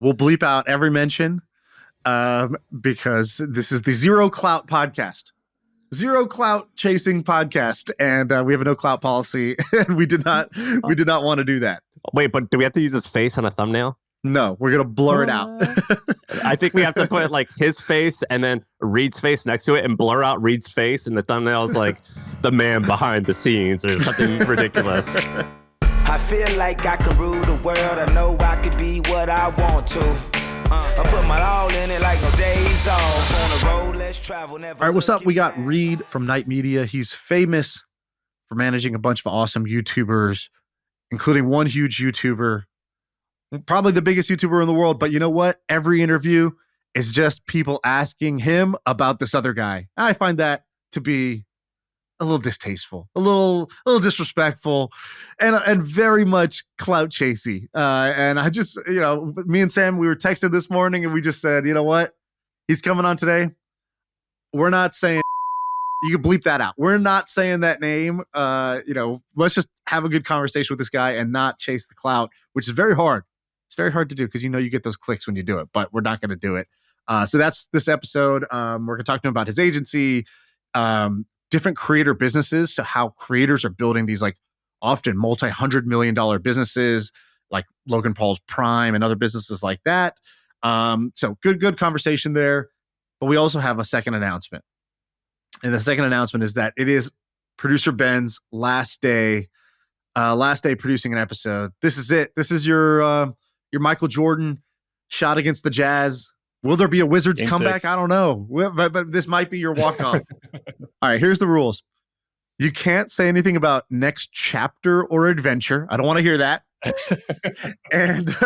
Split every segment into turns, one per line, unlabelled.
We'll bleep out every mention because this is the Zero Clout podcast. Zero clout chasing podcast, and we have a no clout policy, and we did not want to do that.
Wait, but do we have to use his face on a thumbnail?
No, we're gonna blur it out.
I think we have to put like his face and then Reed's face next to it, and blur out Reed's face, and the thumbnail is like the man behind the scenes or something ridiculous.
I feel like I can rule the world. I know I could be what I want to. I put my all in it like no days off. On the road, let's travel. Never.
All right, what's up? We got Reed from Night Media. He's famous for managing a bunch of awesome YouTubers, including one huge YouTuber, probably the biggest YouTuber in the world. But you know what? Every interview is just people asking him about this other guy. I find that to be a little distasteful, a little disrespectful, and very much clout chasey. And I just, me and Sam, we were texting this morning, and we just said, you know what? He's coming on today. We're not saying. You can bleep that out. We're not saying that name. Let's just have a good conversation with this guy and not chase the clout, which is very hard. It's very hard to do because you get those clicks when you do it, but we're not going to do it. So that's this episode. We're going to talk to him about his agency, different creator businesses. So how creators are building these like often multi-$100 million businesses like Logan Paul's Prime and other businesses like that. So good conversation there. But we also have a second announcement. And the second announcement is that it is producer Ben's last day producing an episode. This is it. This is your Michael Jordan shot against the Jazz. Will there be a Wizards comeback? 6. I don't know. But this might be your walk-off. All right, here's the rules. You can't say anything about next chapter or adventure. I don't want to hear that. And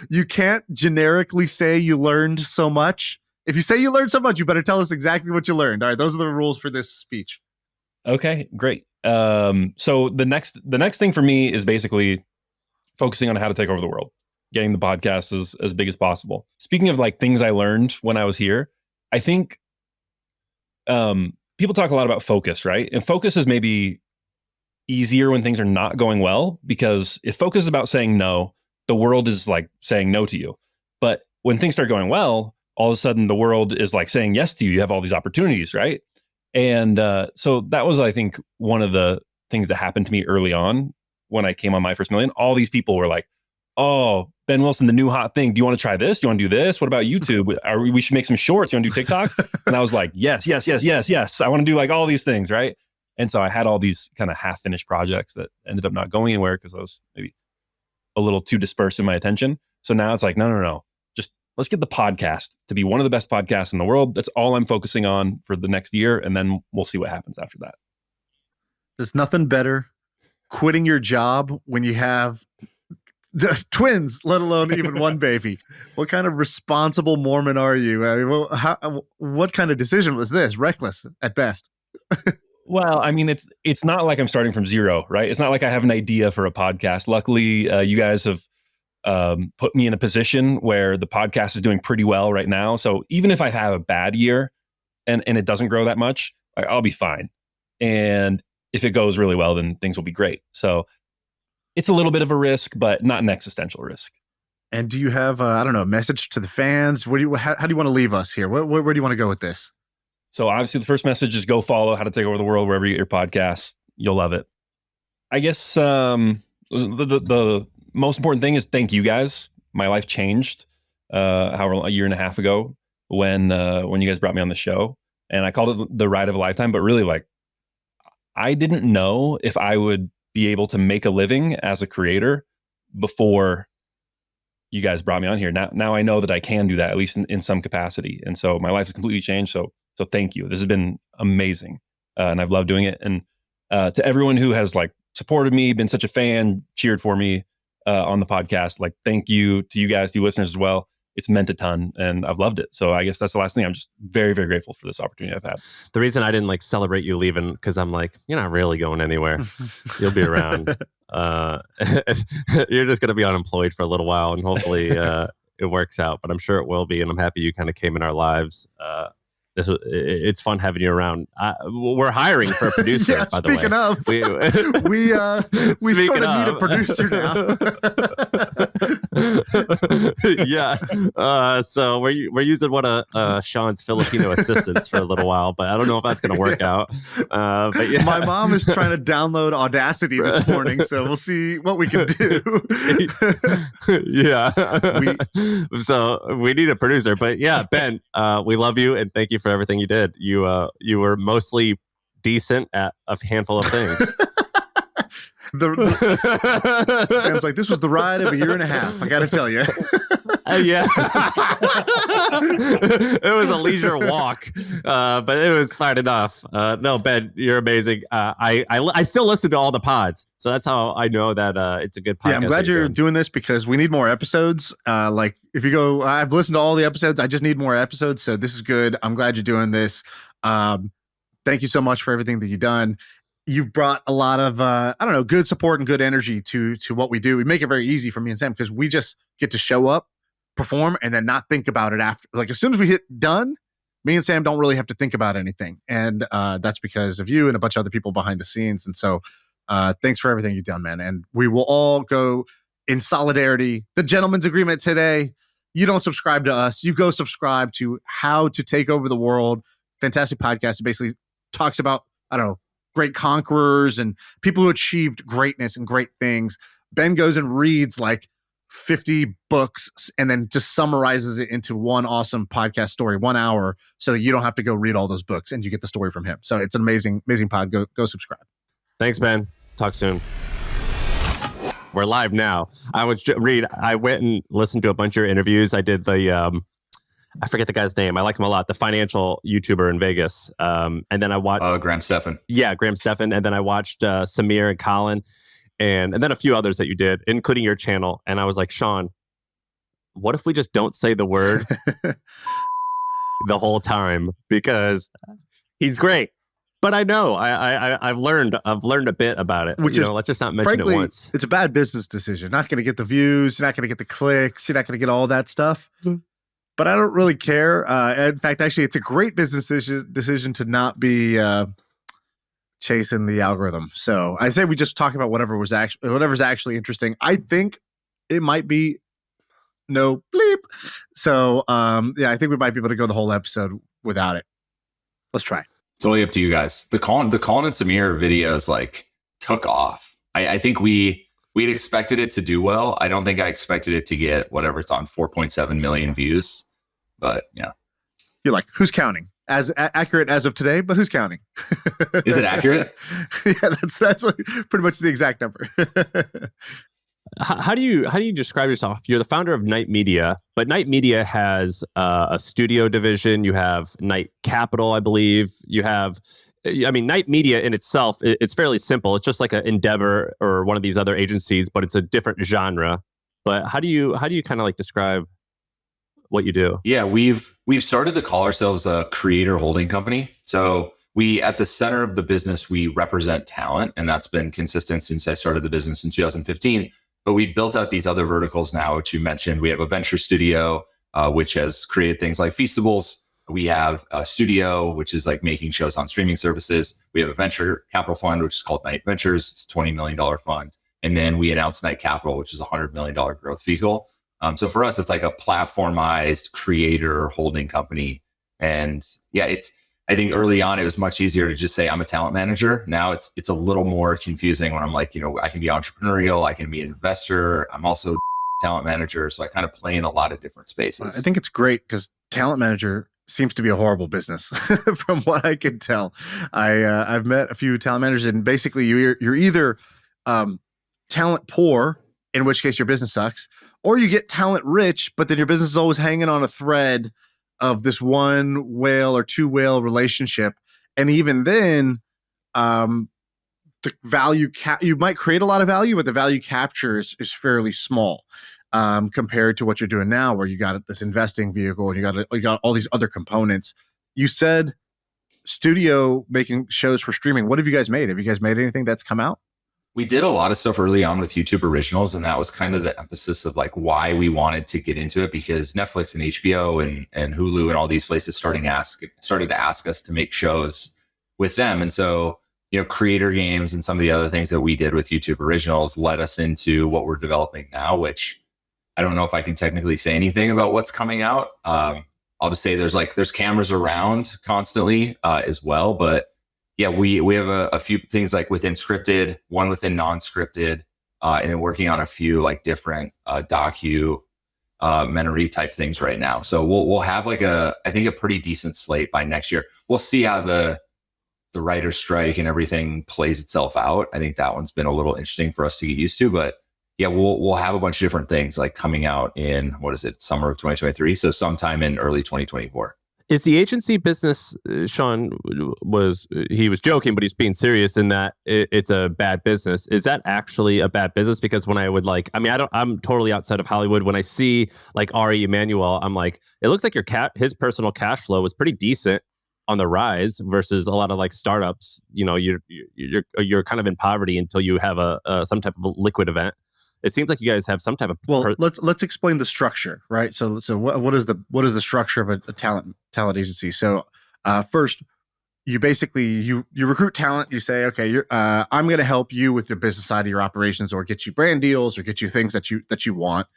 you can't generically say you learned so much. If you say you learned so much, you better tell us exactly what you learned. All right, those are the rules for this speech.
Okay, great. So the next thing for me is basically focusing on how to take over the world, getting the podcast as big as possible. Speaking of like things I learned when I was here, I think people talk a lot about focus, right? And focus is maybe easier when things are not going well, because if focus is about saying no, the world is like saying no to you. But when things start going well, all of a sudden the world is like saying yes to you. You have all these opportunities, right? And so that was, I think, one of the things that happened to me early on when I came on My First Million. All these people were like, oh, Ben Wilson, the new hot thing. Do you want to try this? Do you want to do this? What about YouTube? We should make some shorts. You want to do TikToks? And I was like, yes. I want to do like all these things, right? And so I had all these kind of half-finished projects that ended up not going anywhere because I was maybe a little too dispersed in my attention. So now it's like, no. Just let's get the podcast to be one of the best podcasts in the world. That's all I'm focusing on for the next year. And then we'll see what happens after that.
There's nothing better quitting your job when you have twins, let alone even one baby. What kind of responsible Mormon are you? I mean, what kind of decision was this? Reckless at best.
Well, I mean, it's not like I'm starting from zero, right? It's not like I have an idea for a podcast. Luckily, you guys have put me in a position where the podcast is doing pretty well right now. So even if I have a bad year and it doesn't grow that much, I'll be fine. And if it goes really well, then things will be great. So it's a little bit of a risk, but not an existential risk.
And do you have, a message to the fans? How do you want to leave us here? Where do you want to go with this?
So obviously the first message is go follow How to Take Over the World wherever you get your podcasts. You'll love it. I guess the most important thing is thank you guys. My life changed a year and a half ago when you guys brought me on the show, and I called it the ride of a lifetime. But really, like, I didn't know if I would be able to make a living as a creator before you guys brought me on here. Now I know that I can do that, at least in some capacity. And so my life has completely changed. So thank you. This has been amazing, and I've loved doing it. And to everyone who has like supported me, been such a fan, cheered for me on the podcast, like, thank you to you guys, to you listeners as well. It's meant a ton, and I've loved it. So I guess that's the last thing. I'm just very, very grateful for this opportunity I've had.
The reason I didn't like celebrate you leaving, because I'm like, you're not really going anywhere. You'll be around. You're just going to be unemployed for a little while, and hopefully it works out. But I'm sure it will be, and I'm happy you kind of came in our lives. It's fun having you around. We're hiring for a producer, by the way.
Speaking of, we sort of need a producer now.
Yeah. So we're using one of Shaan's Filipino assistants for a little while, but I don't know if that's going to work out. But yeah.
My mom is trying to download Audacity this morning, so we'll see what we can do.
Yeah. So we need a producer, but yeah, Ben, we love you and thank you for everything you did. You were mostly decent at a handful of things.
Sam's like, this was the ride of a year and a half. I got to tell you.
Yeah. It was a leisure walk, but it was fine enough. No, Ben, you're amazing. I still listen to all the pods, so that's how I know that it's a good podcast.
Yeah, I'm glad you're doing this because we need more episodes. Like if you go, I've listened to all the episodes. I just need more episodes, so this is good. I'm glad you're doing this. Thank you so much for everything that you've done. You've brought a lot of, good support and good energy to what we do. We make it very easy for me and Sam because we just get to show up, perform, and then not think about it after. Like as soon as we hit done, me and Sam don't really have to think about anything. And that's because of you and a bunch of other people behind the scenes. And so thanks for everything you've done, man. And we will all go in solidarity. The gentleman's agreement today. You don't subscribe to us. You go subscribe to How to Take Over the World. Fantastic podcast. It basically talks about, great conquerors and people who achieved greatness and great things. Ben goes and reads like 50 books and then just summarizes it into one awesome podcast story, 1 hour, so that you don't have to go read all those books and you get the story from him. So it's an amazing pod. Go subscribe.
Thanks, Ben. Talk soon. We're live now. I went and listened to a bunch of your interviews. I did the I forget the guy's name. I like him a lot. The financial YouTuber in Vegas. And then I watched
Graham Stephan.
Yeah, Graham Stephan. And then I watched Samir and Colin, and then a few others that you did, including your channel. And I was like, Shaan, what if we just don't say the word the whole time? Because he's great. But I know I've learned a bit about it.
Which is,
let's just not mention
frankly,
it once.
It's a bad business decision. Not going to get the views. You're not going to get the clicks. You're not going to get all that stuff. But I don't really care. In fact, actually, it's a great business decision to not be chasing the algorithm. So I say we just talk about whatever's actually interesting. I think it might be no bleep. So I think we might be able to go the whole episode without it. Let's try.
It's totally up to you guys. The Colin and Samir videos like took off. I think we'd expected it to do well. I don't think I expected it to get whatever it's on 4.7 million views. But yeah,
you're like, who's counting? As accurate as of today, but who's counting?
Is it accurate?
Yeah, that's like pretty much the exact number.
How do you describe yourself? You're the founder of Night Media, but Night Media has a studio division. You have Night Capital, I believe. You have, Night Media in itself, it's fairly simple. It's just like an Endeavor or one of these other agencies, but it's a different genre. But how do you kind of like describe what you do?
Yeah, we've started to call ourselves a creator holding company. So we, at the center of the business, we represent talent, and that's been consistent since I started the business in 2015. But we built out these other verticals now, which you mentioned. We have a venture studio, which has created things like Feastables. We have a studio, which is like making shows on streaming services. We have a venture capital fund, which is called Night Ventures. It's a $20 million fund. And then we announced Night Capital, which is a $100 million growth vehicle. So for us, it's like a platformized creator holding company. And yeah, I think early on, it was much easier to just say I'm a talent manager. Now it's a little more confusing when I'm like, I can be entrepreneurial, I can be an investor. I'm also a talent manager. So I kind of play in a lot of different spaces.
I think it's great because talent manager seems to be a horrible business from what I can tell. I've met a few talent managers, and basically you're either talent poor, in which case your business sucks, or you get talent rich, but then your business is always hanging on a thread of this one whale or two whale relationship. And even then, the value you might create a lot of value, but the value capture is fairly small compared to what you're doing now, where you got this investing vehicle and you got all these other components. You said studio making shows for streaming. What have you guys made? Have you guys made anything that's come out?
We did a lot of stuff early on with YouTube Originals, and that was kind of the emphasis of like why we wanted to get into it, because Netflix and HBO and Hulu and all these places started to ask us to make shows with them. And so, creator games and some of the other things that we did with YouTube Originals led us into what we're developing now, which I don't know if I can technically say anything about what's coming out. I'll just say there's cameras around constantly as well. But yeah, we have a few things like within scripted, one within non-scripted, and then working on a few like different documentary type things right now. So we'll have like I think a pretty decent slate by next year. We'll see how the writer's strike and everything plays itself out. I think that one's been a little interesting for us to get used to, but yeah, we'll have a bunch of different things like coming out in summer of 2023. So sometime in early 2024.
Is the agency business, Shaan was joking, but he's being serious in that it's a bad business. Is that actually a bad business? Because when I'm totally outside of Hollywood. When I see like Ari Emanuel, I'm like, it looks like his personal cash flow was pretty decent on the rise versus a lot of like startups. You know, you're kind of in poverty until you have some type of liquid event. It seems like you guys have some type of
let's explain the structure, right? So what is the structure of a talent agency? So first, you basically you recruit talent. You say, okay, I'm going to help you with the business side of your operations, or get you brand deals, or get you things that you want.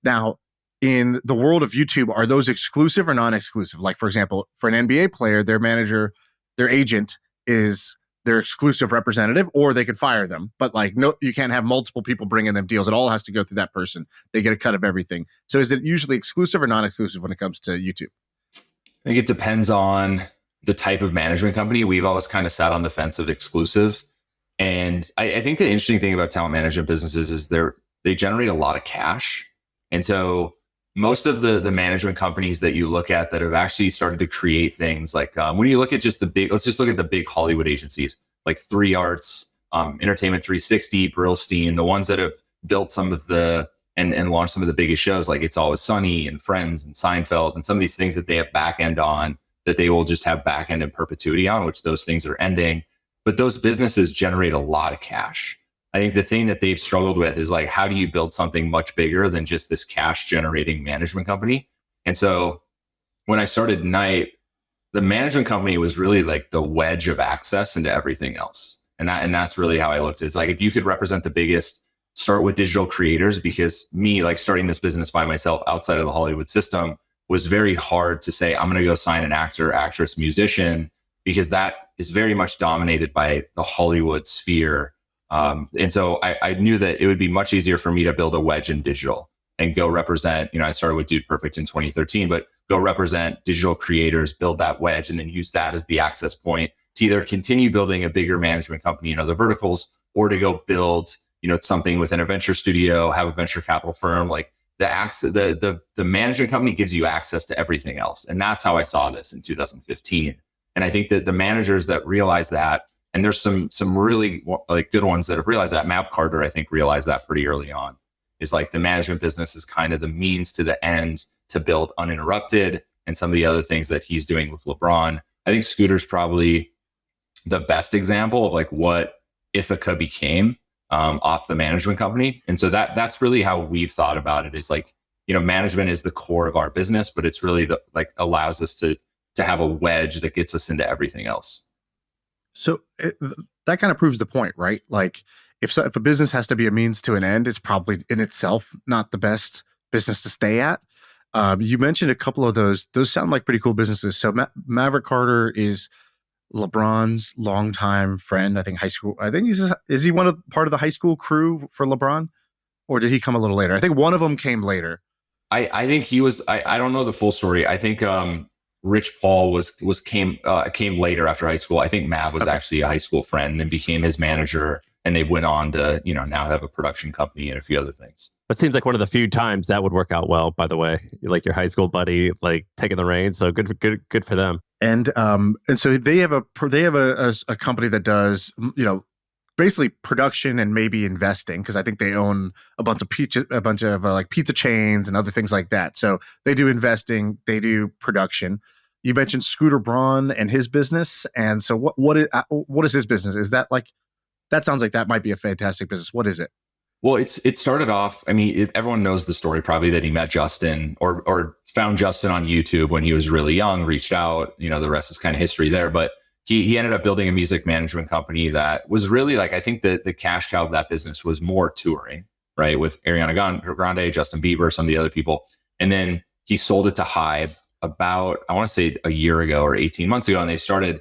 Now, in the world of YouTube, are those exclusive or non-exclusive? Like, for example, for an NBA player, their manager, their agent is their exclusive representative, or they could fire them. But like, no, you can't have multiple people bringing them deals. It all has to go through that person. They get a cut of everything. So is it usually exclusive or non-exclusive when it comes to YouTube?
I think it depends on the type of management company. We've always kind of sat on the fence of exclusive. And I think the interesting thing about talent management businesses is they generate a lot of cash. And so most of the management companies that you look at that have actually started to create things like when you look at let's just look at the big Hollywood agencies like 3 Arts, Entertainment 360, Brillstein, the ones that have built some of and launched some of the biggest shows like It's Always Sunny and Friends and Seinfeld, and some of these things that they have back end on that they will just have back end in perpetuity on, which those things are ending. But those businesses generate a lot of cash. I think the thing that they've struggled with is like, how do you build something much bigger than just this cash generating management company? And so when I started Night, the management company was really like the wedge of access into everything else. And that's really how I looked. It's like, if you could represent the biggest, start with digital creators, because me, like starting this business by myself outside of the Hollywood system was very hard to say, I'm going to go sign an actor, actress, musician, because that is very much dominated by the Hollywood sphere. And so I knew that it would be much easier for me to build a wedge in digital and go represent, I started with Dude Perfect in 2013, but go represent digital creators, build that wedge, and then use that as the access point to either continue building a bigger management company in other verticals, or to go build, something within a venture studio, have a venture capital firm. Like the management company gives you access to everything else. And that's how I saw this in 2015. And I think that the managers that realize that, and there's some really like good ones that have realized that. Matt Carter, I think, realized that pretty early on, is like the management business is kind of the means to the end to build Uninterrupted and some of the other things that he's doing with LeBron. I think Scooter's probably the best example of like what Ithaca became off the management company. And so that's really how we've thought about it, is like, management is the core of our business, but it's really allows us to have a wedge that gets us into everything else.
So that kind of proves the point, right? Like if a business has to be a means to an end, it's probably in itself not the best business to stay at. You mentioned a couple of those. Those sound like pretty cool businesses. So Maverick Carter is LeBron's longtime friend. I think high school. I think is he part of the high school crew for LeBron, or did he come a little later? I think one of them came later.
I think he was. I don't know the full story. I think Rich Paul came later after high school. I think Mav was actually a high school friend and then became his manager, and they went on to, now have a production company and a few other things.
That seems like one of the few times that would work out well, by the way, like your high school buddy, like taking the reins. So good for them. And
so they have a company that does, basically production and maybe investing, because I think they own a bunch of like pizza chains and other things like that. So they do investing, they do production. You mentioned Scooter Braun and his business, and so what is his business? Is that like, that sounds like that might be a fantastic business. What is it?
Well, it started off. I mean, everyone knows the story probably, that he met Justin or found Justin on YouTube when he was really young, reached out. The rest is kind of history there, but. He ended up building a music management company that was really like, I think the cash cow of that business was more touring, right? With Ariana Grande, Justin Bieber, some of the other people. And then he sold it to Hybe about, I want to say a year ago or 18 months ago. And they started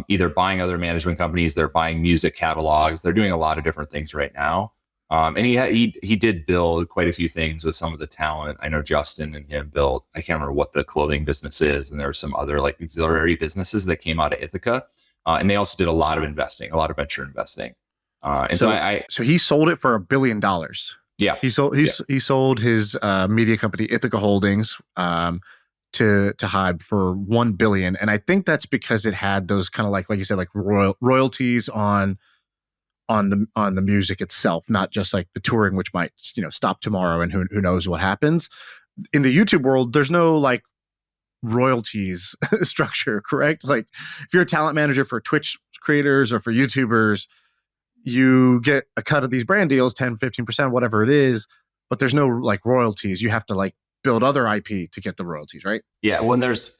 either buying other management companies, they're buying music catalogs. They're doing a lot of different things right now. And he did build quite a few things with some of the talent. I know Justin and him built, I can't remember what the clothing business is. And there were some other like auxiliary businesses that came out of Ithaca. And they also did a lot of investing, a lot of venture investing. So
he sold it for $1 billion.
Yeah.
He sold his media company Ithaca Holdings to Hybe for $1 billion. And I think that's because it had those kind of like you said, like royalties on the music itself, not just like the touring, which might, stop tomorrow and who knows what happens. In the YouTube world, there's no like royalties structure, correct? Like if you're a talent manager for Twitch creators or for YouTubers, you get a cut of these brand deals, 10, 15%, whatever it is, but there's no like royalties. You have to like build other IP to get the royalties, right?
Yeah. Well, there's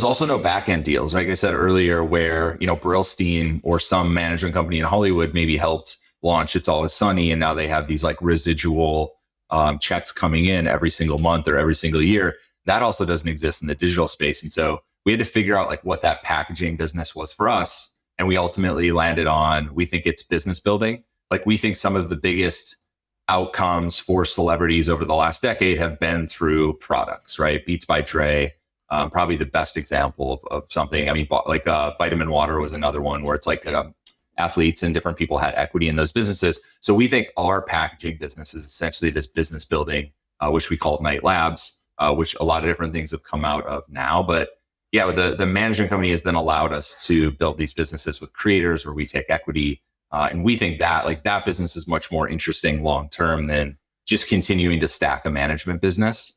also no back end deals. Like I said earlier, where, Brillstein or some management company in Hollywood maybe helped launch It's Always Sunny. And now they have these like residual checks coming in every single month or every single year. That also doesn't exist in the digital space. And so we had to figure out like what that packaging business was for us. And we ultimately landed on, we think it's business building. Like we think some of the biggest outcomes for celebrities over the last decade have been through products, right? Beats by Dre, probably the best example of something. I mean, like Vitamin Water was another one where it's like athletes and different people had equity in those businesses. So we think our packaging business is essentially this business building, which we call Night Labs, which a lot of different things have come out of now. But yeah, the management company has then allowed us to build these businesses with creators where we take equity. And we think that like that business is much more interesting long-term than just continuing to stack a management business,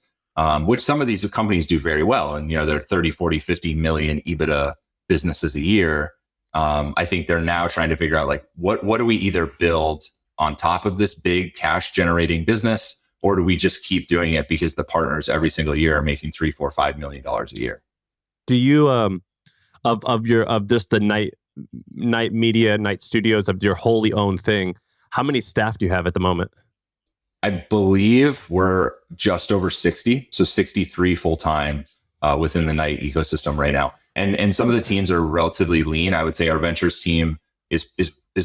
which some of these companies do very well. And, they're 30, 40, 50 million EBITDA businesses a year. I think they're now trying to figure out like, what do we either build on top of this big cash generating business, or do we just keep doing it because the partners every single year are making $3, $4, $5 million a year?
Do you of just the night media, night studios, of your wholly owned thing, how many staff do you have at the moment?
I believe we're just over 60, so 63 full time within the night ecosystem right now. And some of the teams are relatively lean. I would say our ventures team is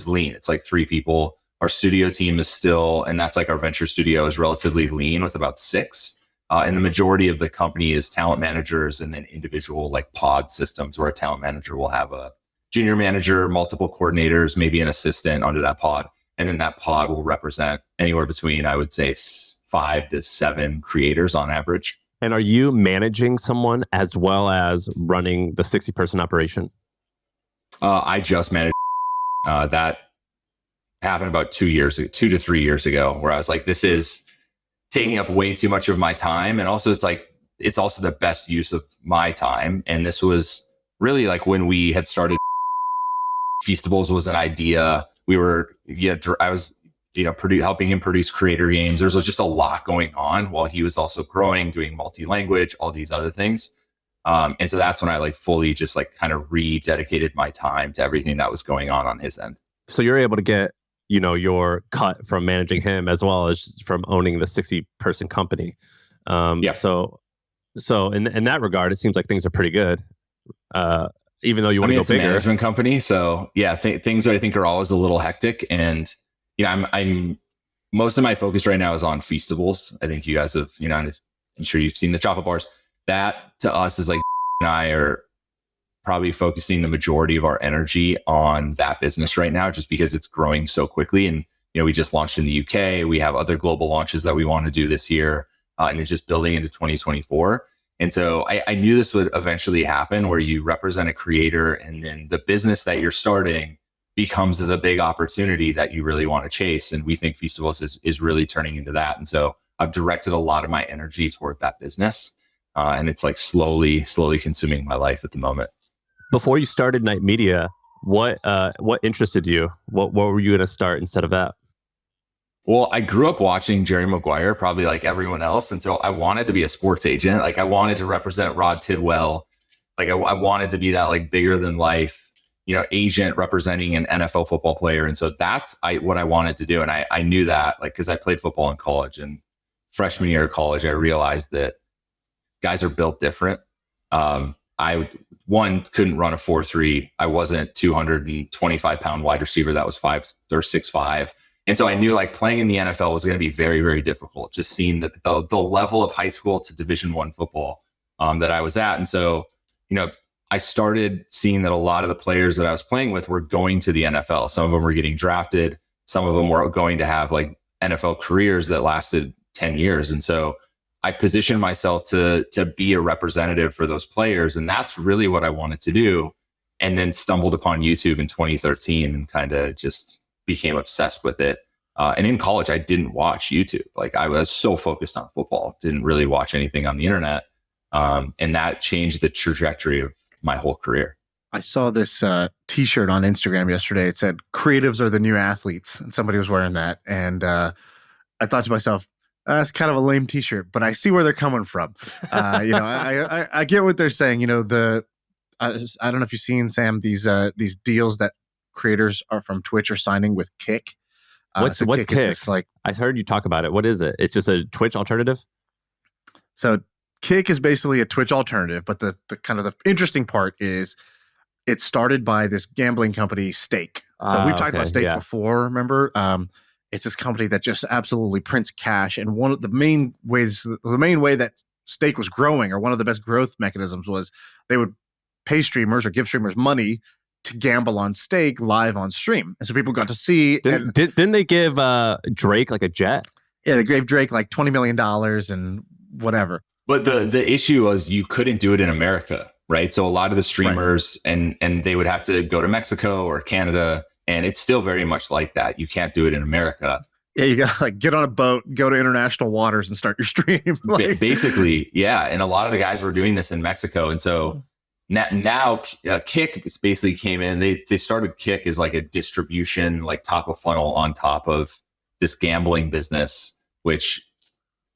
lean. It's like 3 people. Our studio team is still, and that's like our venture studio is relatively lean with about 6. And the majority of the company is talent managers and then individual like pod systems where a talent manager will have a junior manager, multiple coordinators, maybe an assistant under that pod. And then that pod will represent anywhere between, I would say, 5 to 7 creators on average.
And are you managing someone as well as running the 60-person operation?
I just managed that happened about 2 to 3 years ago, where I was like, this is taking up way too much of my time. And also it's also the best use of my time. And this was really like when we had started Feastables was an idea. We were, I was, helping him produce creator games. There's just a lot going on while he was also growing, doing multi-language, all these other things. And so that's when I like fully just like kind of rededicated my time to everything that was going on his end. So
you're able to get, your cut from managing him as well as from owning the 60-person company.
Yeah.
So in that regard, it seems like things are pretty good. Even though you want to go bigger. It's a management
company. So yeah, things I think are always a little hectic. And, I'm most of my focus right now is on Feastables. I think you guys have, I'm sure you've seen the chocolate bars. That to us is like, and I are probably focusing the majority of our energy on that business right now, just because it's growing so quickly. And, we just launched in the UK. We have other global launches that we want to do this year. And it's just building into 2024. And so I knew this would eventually happen, where you represent a creator and then the business that you're starting becomes the big opportunity that you really want to chase. And we think Feastables is really turning into that. And so I've directed a lot of my energy toward that business. And it's like slowly consuming my life at the moment.
Before you started Night Media, what interested you? What were you going to start instead of that?
Well, I grew up watching Jerry Maguire, probably like everyone else. And so I wanted to be a sports agent. Like I wanted to represent Rod Tidwell. Like I wanted to be that like bigger than life agent representing an NFL football player. And so that's what I wanted to do. And I knew that, like, because I played football in college, and freshman year of college, I realized that guys are built different. I couldn't run a 4.3. I wasn't 225-pound wide receiver that was 5 or 6'5". And so I knew like playing in the NFL was going to be very, very difficult, just seeing that the level of high school to Division I football that I was at. And so, I started seeing that a lot of the players that I was playing with were going to the NFL. Some of them were getting drafted. Some of them were going to have like NFL careers that lasted 10 years. And so I positioned myself to be a representative for those players. And that's really what I wanted to do. And then stumbled upon YouTube in 2013 and kind of just became obsessed with it. And in college, I didn't watch YouTube. Like, I was so focused on football, didn't really watch anything on the internet. And that changed the trajectory of my whole career.
I saw this t-shirt on Instagram yesterday. It said, "Creatives are the new athletes." And somebody was wearing that. And I thought to myself, that's kind of a lame t-shirt, but I see where they're coming from. I get what they're saying. I don't know if you've seen, Sam, these deals that creators are from Twitch are signing with Kick.
What's Kick?
This, like,
I heard you talk about it. What is it? It's just a Twitch alternative?
So Kick is basically a Twitch alternative, but the kind of the interesting part is it started by this gambling company, Stake. So we've talked about Stake before, remember? It's this company that just absolutely prints cash. And one of the main way that Stake was growing, or one of the best growth mechanisms, was they would pay streamers or give streamers money to gamble on Stake live on stream. And so people got to see.
Didn't they give Drake like a jet?
Yeah, they gave Drake like $20 million and whatever.
But the issue was you couldn't do it in America, right? So a lot of the streamers and they would have to go to Mexico or Canada, and it's still very much like that. You can't do it in America.
Yeah, you got to like get on a boat, go to international waters, and start your stream.
Basically, yeah. And a lot of the guys were doing this in Mexico, and so now Kick basically came in. They started Kick as like a distribution, like top of funnel on top of this gambling business, which,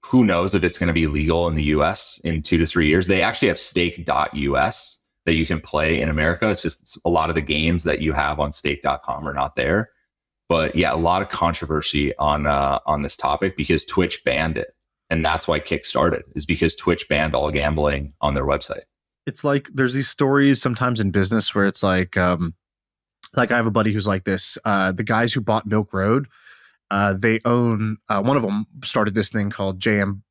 who knows if it's going to be legal in the US in 2 to 3 years. They actually have stake.us that you can play in America. It's just a lot of the games that you have on stake.com are not there. But yeah, a lot of controversy on this topic because Twitch banned it. And that's why Kick started, is because Twitch banned all gambling on their website.
It's like there's these stories sometimes in business where it's like I have a buddy who's like this. The guys who bought Milk Road, they own, one of them started this thing called JM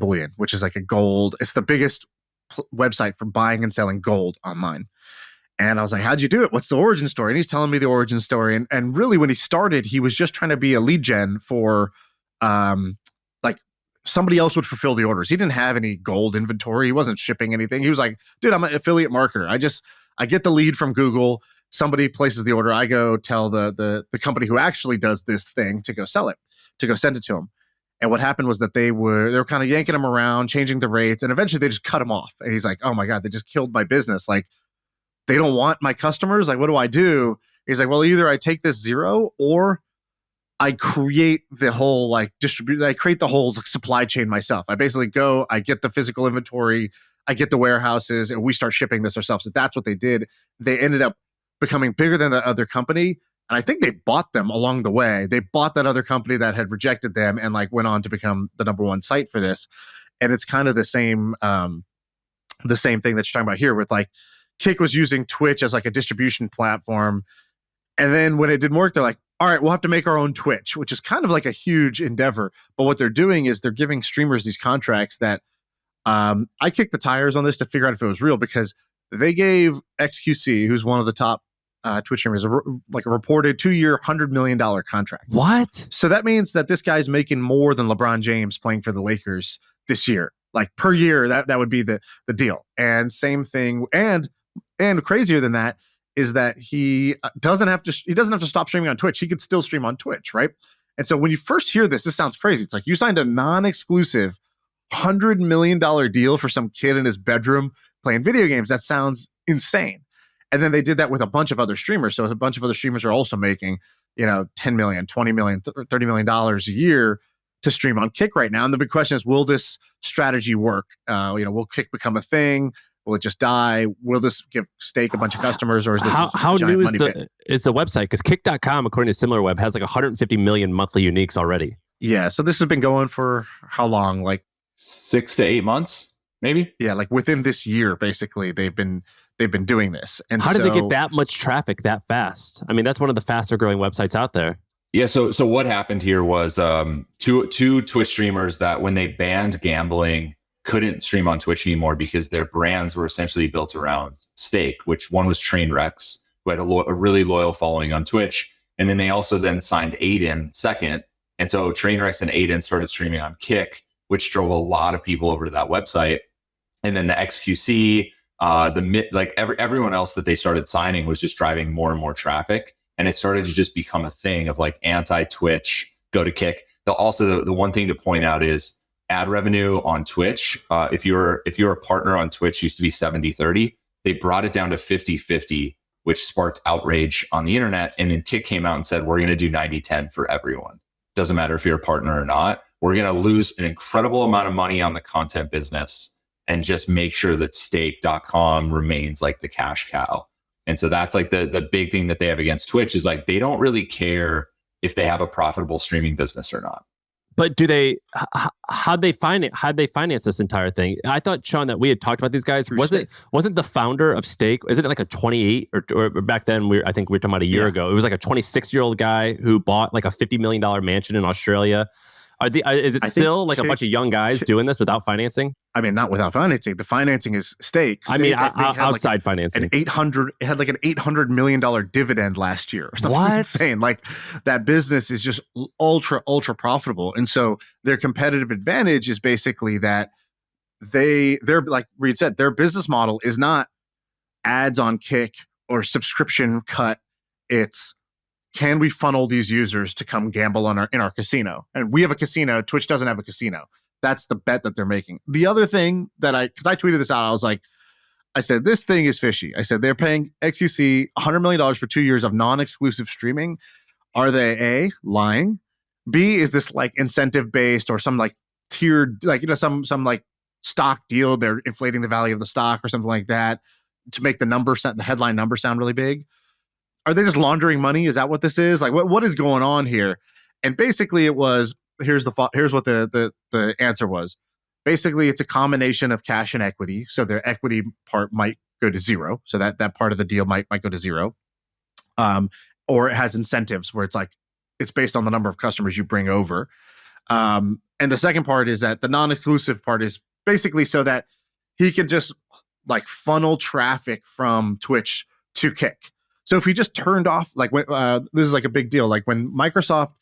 Bullion, which is like a gold. It's the biggest website for buying and selling gold online. And I was like, how'd you do it? What's the origin story? And he's telling me the origin story. And really, when he started, he was just trying to be a lead gen for like somebody else would fulfill the orders. He didn't have any gold inventory. He wasn't shipping anything. He was like, dude, I'm an affiliate marketer. I get the lead from Google. Somebody places the order. I go tell the company who actually does this thing to go sell it, to go send it to him. And what happened was that they were kind of yanking him around, changing the rates, and eventually they just cut him off. And he's like, oh my God, they just killed my business. Like, they don't want my customers. Like, what do I do? He's like, well, either I take this zero or I create the whole like I create the whole supply chain myself. I basically go, I get the physical inventory, I get the warehouses, and we start shipping this ourselves. So that's what they did. They ended up becoming bigger than the other company. And I think they bought them along the way. They bought that other company that had rejected them and like went on to become the #1 site for this. And it's kind of the same thing that you're talking about here with like Kick was using Twitch as like a distribution platform. And then when it didn't work, they're like, all right, we'll have to make our own Twitch, which is kind of like a huge endeavor. But what they're doing is they're giving streamers these contracts that I kicked the tires on this to figure out if it was real, because they gave XQC, who's one of the top Twitch streamers, like a reported 2-year, $100 million contract.
What?
So that means that this guy's making more than LeBron James playing for the Lakers this year. Like per year, that would be the deal. And same thing, and crazier than that is that he doesn't have to stop streaming on Twitch. He could still stream on Twitch, right? And so when you first hear this sounds crazy. It's like you signed a non-exclusive $100 million deal for some kid in his bedroom playing video games. That sounds insane. And then they did that with a bunch of other streamers. So a bunch of other streamers are also making, $10 million, $20 million, $30 million a year to stream on Kick right now. And the big question is, will this strategy work? Will Kick become a thing? Will it just die? Will this give stake a bunch of customers, or is this
how new is the website? Because Kick.com, according to SimilarWeb, has like 150 million monthly uniques already.
Yeah, so this has been going for how long? Like
6 to 8 months, maybe.
Yeah, like within this year, basically, they've been doing this. And
how did they get that much traffic that fast? I mean, that's one of the faster growing websites out there.
Yeah, so what happened here was two Twitch streamers that when they banned gambling couldn't stream on Twitch anymore because their brands were essentially built around stake, which one was Trainwrecks, who had a really loyal following on Twitch. And then they also then signed Aiden second. And so Trainwrecks and Aiden started streaming on Kick, which drove a lot of people over to that website. And then the XQC, everyone else that they started signing was just driving more and more traffic. And it started to just become a thing of like anti-Twitch, go to Kick. The one thing to point out is ad revenue on Twitch. If you're a partner on Twitch, used to be 70-30. They brought it down to 50-50, which sparked outrage on the internet. And then Kick came out and said, we're going to do 90-10 for everyone. Doesn't matter if you're a partner or not. We're going to lose an incredible amount of money on the content business and just make sure that stake.com remains like the cash cow. And so that's like the big thing that they have against Twitch is like, they don't really care if they have a profitable streaming business or not.
But do they? How'd they finance this entire thing? I thought, Shaan, that we had talked about these guys. Wasn't the founder of Stake? Isn't it like a 28 or back then? I think we were talking about a year ago. It was like a 26-year-old guy who bought like a $50 million mansion in Australia. Is it still like a bunch of young guys doing this without financing?
I mean, not without financing. The financing is Stake.
I mean, outside financing.
It had like an $800 million dividend last year or something insane. Like that business is just ultra profitable. And so their competitive advantage is basically that they're like Reed said, their business model is not ads on Kick or subscription cut. It's, can we funnel these users to come gamble in our casino? And we have a casino. Twitch doesn't have a casino. That's the bet that they're making. The other thing that because I tweeted this out, I said, this thing is fishy. I said, they're paying XQC $100 million for 2 years of non-exclusive streaming. Are they A, lying? B, is this like incentive based or some like tiered, like, some like stock deal? They're inflating the value of the stock or something like that to make the headline number sound really big. Are they just laundering money? Is that what this is? Like, what is going on here? And basically, it was here's what the answer was. Basically, it's a combination of cash and equity. So their equity part might go to zero. So that part of the deal might go to zero. Or it has incentives where it's based on the number of customers you bring over. And the second part is that the non-exclusive part is basically so that he could just like funnel traffic from Twitch to Kick. So if he just turned off, like this is like a big deal. Like when Microsoft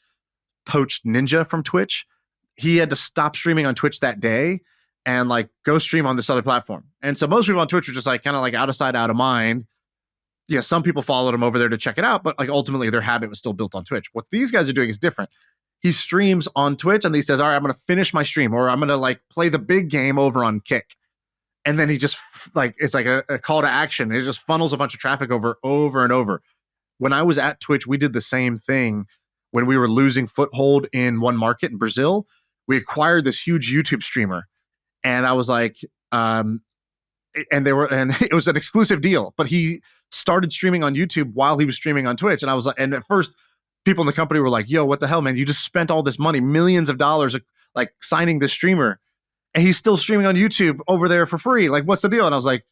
poached Ninja from Twitch, he had to stop streaming on Twitch that day and like go stream on this other platform. And so most people on Twitch were just like kind of like out of sight, out of mind. Yeah, some people followed him over there to check it out, but like ultimately their habit was still built on Twitch. What these guys are doing is different. He streams on Twitch and he says, all right, I'm going to finish my stream, or I'm going to like play the big game over on Kick. And then he just like, it's like a call to action. It just funnels a bunch of traffic over and over. When I was at Twitch, we did the same thing when we were losing foothold in one market in Brazil. We acquired this huge YouTube streamer, and I was like, and it was an exclusive deal, but he started streaming on YouTube while he was streaming on Twitch. And I was like, and at first people in the company were like, yo, what the hell, man? You just spent all this money, millions of dollars, like signing this streamer, and he's still streaming on YouTube over there for free. Like, what's the deal? And I was like,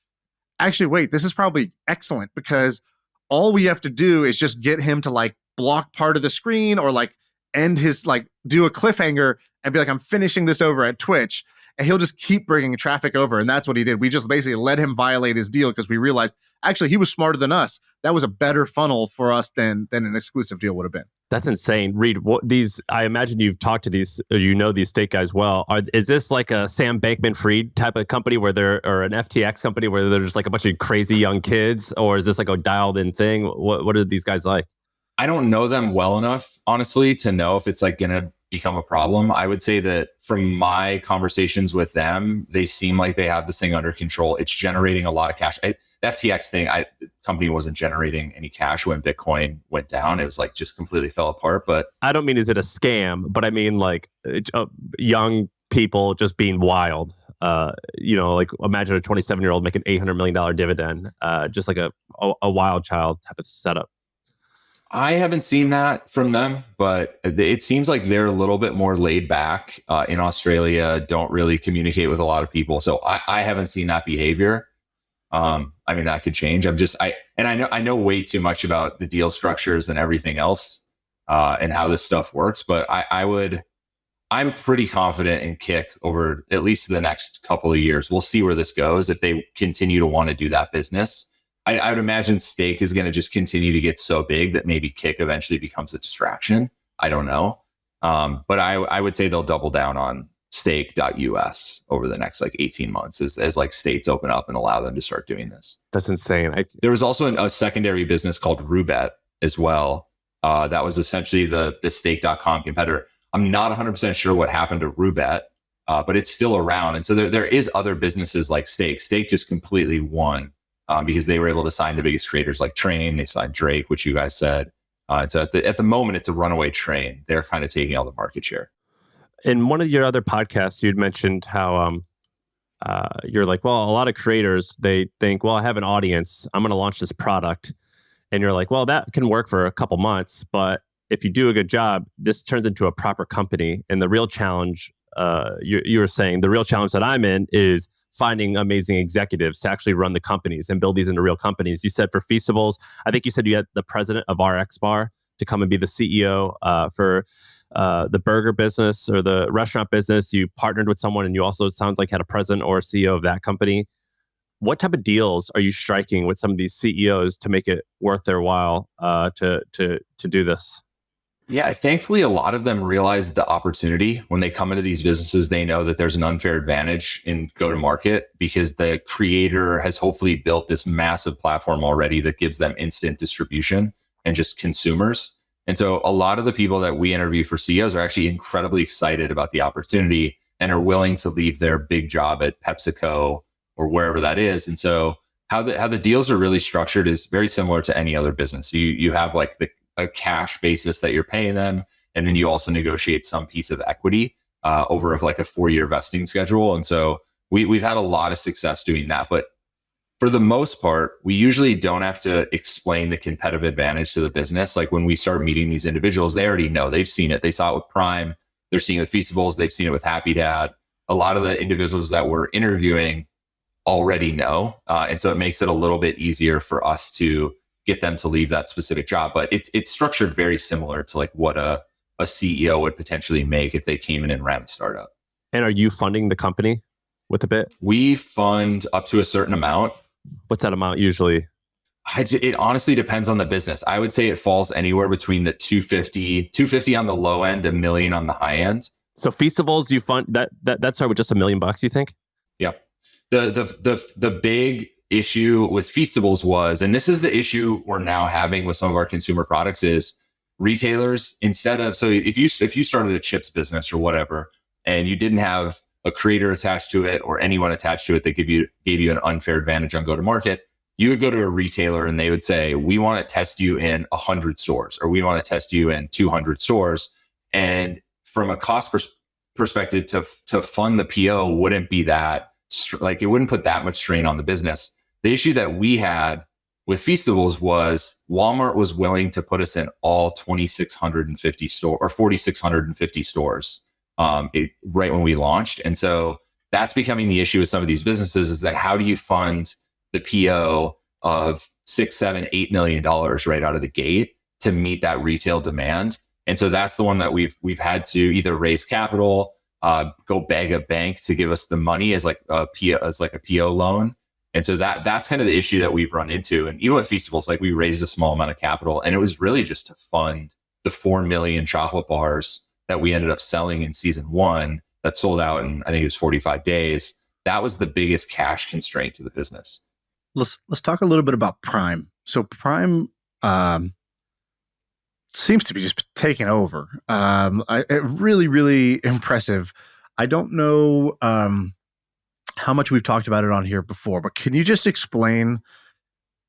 actually, wait, this is probably excellent, because all we have to do is just get him to like block part of the screen or like end his, like do a cliffhanger and be like, I'm finishing this over at Twitch. And he'll just keep bringing traffic over. And that's what he did. We just basically let him violate his deal because we realized actually he was smarter than us. That was a better funnel for us than an exclusive deal would have been.
That's insane. Reed, I imagine you've talked to these, or these Stake guys well. Is this like a Sam Bankman-Fried type of company or an FTX company where there's like a bunch of crazy young kids? Or is this like a dialed in thing? What are these guys like?
I don't know them well enough, honestly, to know if it's like going to become a problem. I would say that from my conversations with them, they seem like they have this thing under control. It's generating a lot of cash. The FTX thing, the company wasn't generating any cash when Bitcoin went down. It was like just completely fell apart. But
I don't mean is it a scam, but I mean like young people just being wild. Like imagine a 27-year-old making $800 million dividend, just like a wild child type of setup.
I haven't seen that from them, but it seems like they're a little bit more laid back in Australia, don't really communicate with a lot of people. So I haven't seen that behavior. I mean, that could change. I know way too much about the deal structures and everything else and how this stuff works, but I'm pretty confident in Kick over at least the next couple of years. We'll see where this goes if they continue to want to do that business. I would imagine Stake is going to just continue to get so big that maybe Kick eventually becomes a distraction. I don't know. But I would say they'll double down on stake.us over the next 18 months as states open up and allow them to start doing this.
That's insane.
There was also a secondary business called Roobet as well. That was essentially the stake.com competitor. I'm not 100% sure what happened to Roobet, but it's still around. And so there is other businesses like Stake. Stake just completely won because they were able to sign the biggest creators like Train. They signed Drake, which you guys said. And so at the moment, it's a runaway train. They're kind of taking all the market share.
In one of your other podcasts, you'd mentioned how you're like, well, a lot of creators, they think, well, I have an audience. I'm going to launch this product. And you're like, well, that can work for a couple months. But if you do a good job, this turns into a proper company. And the real challenge, you were saying, the real challenge that I'm in is finding amazing executives to actually run the companies and build these into real companies. You said for Feastables, I think you said you had the president of RX Bar to come and be the CEO for the burger business or the restaurant business. You partnered with someone and you also, it sounds like, had a president or a CEO of that company. What type of deals are you striking with some of these CEOs to make it worth their while to do this?
Yeah, thankfully, a lot of them realize the opportunity. When they come into these businesses, they know that there's an unfair advantage in go-to-market because the creator has hopefully built this massive platform already that gives them instant distribution and just consumers. And so a lot of the people that we interview for CEOs are actually incredibly excited about the opportunity and are willing to leave their big job at PepsiCo or wherever that is. And so how the deals are really structured is very similar to any other business. You have a cash basis that you're paying them, and then you also negotiate some piece of equity over a 4-year vesting schedule. And so we've had a lot of success doing that. But for the most part, we usually don't have to explain the competitive advantage to the business. Like when we start meeting these individuals, they already know. They've seen it. They saw it with Prime. They're seeing it with Feastables. They've seen it with Happy Dad. A lot of the individuals that we're interviewing already know. And so it makes it a little bit easier for us to get them to leave that specific job. But it's structured very similar to what a CEO would potentially make if they came in and ran a startup.
And are you funding the company with a bit? We
fund up to a certain amount.
What's that amount usually?
It honestly depends on the business. I would say it falls anywhere between the 250 on the low end, $1 million on the high end.
So Feastables, you fund that started with just $1 million, you think?
Yeah. The big issue with Feastables was, and this is the issue we're now having with some of our consumer products, is retailers, instead of, so if you started a chips business or whatever, and you didn't have a creator attached to it or anyone attached to it that gave you an unfair advantage on go-to-market, you would go to a retailer and they would say, we want to test you in 100 stores, or we want to test you in 200 stores. And from a cost perspective, to fund the PO wouldn't be that, it wouldn't put that much strain on the business. The issue that we had with Feastables was Walmart was willing to put us in all 2,650 stores or 4,650 stores right when we launched. And so that's becoming the issue with some of these businesses, is that how do you fund the PO of $6, $7, $8 million right out of the gate to meet that retail demand? And so that's the one that we've had to either raise capital, go beg a bank to give us the money as a PO loan. And so that's kind of the issue that we've run into. And even with Feastables, we raised a small amount of capital, and it was really just to fund the 4 million chocolate bars that we ended up selling in season 1 that sold out in, I think it was 45 days. That was the biggest cash constraint to the business.
Let's talk a little bit about Prime. So Prime seems to be just taking over. Really, really impressive. I don't know how much we've talked about it on here before, but can you just explain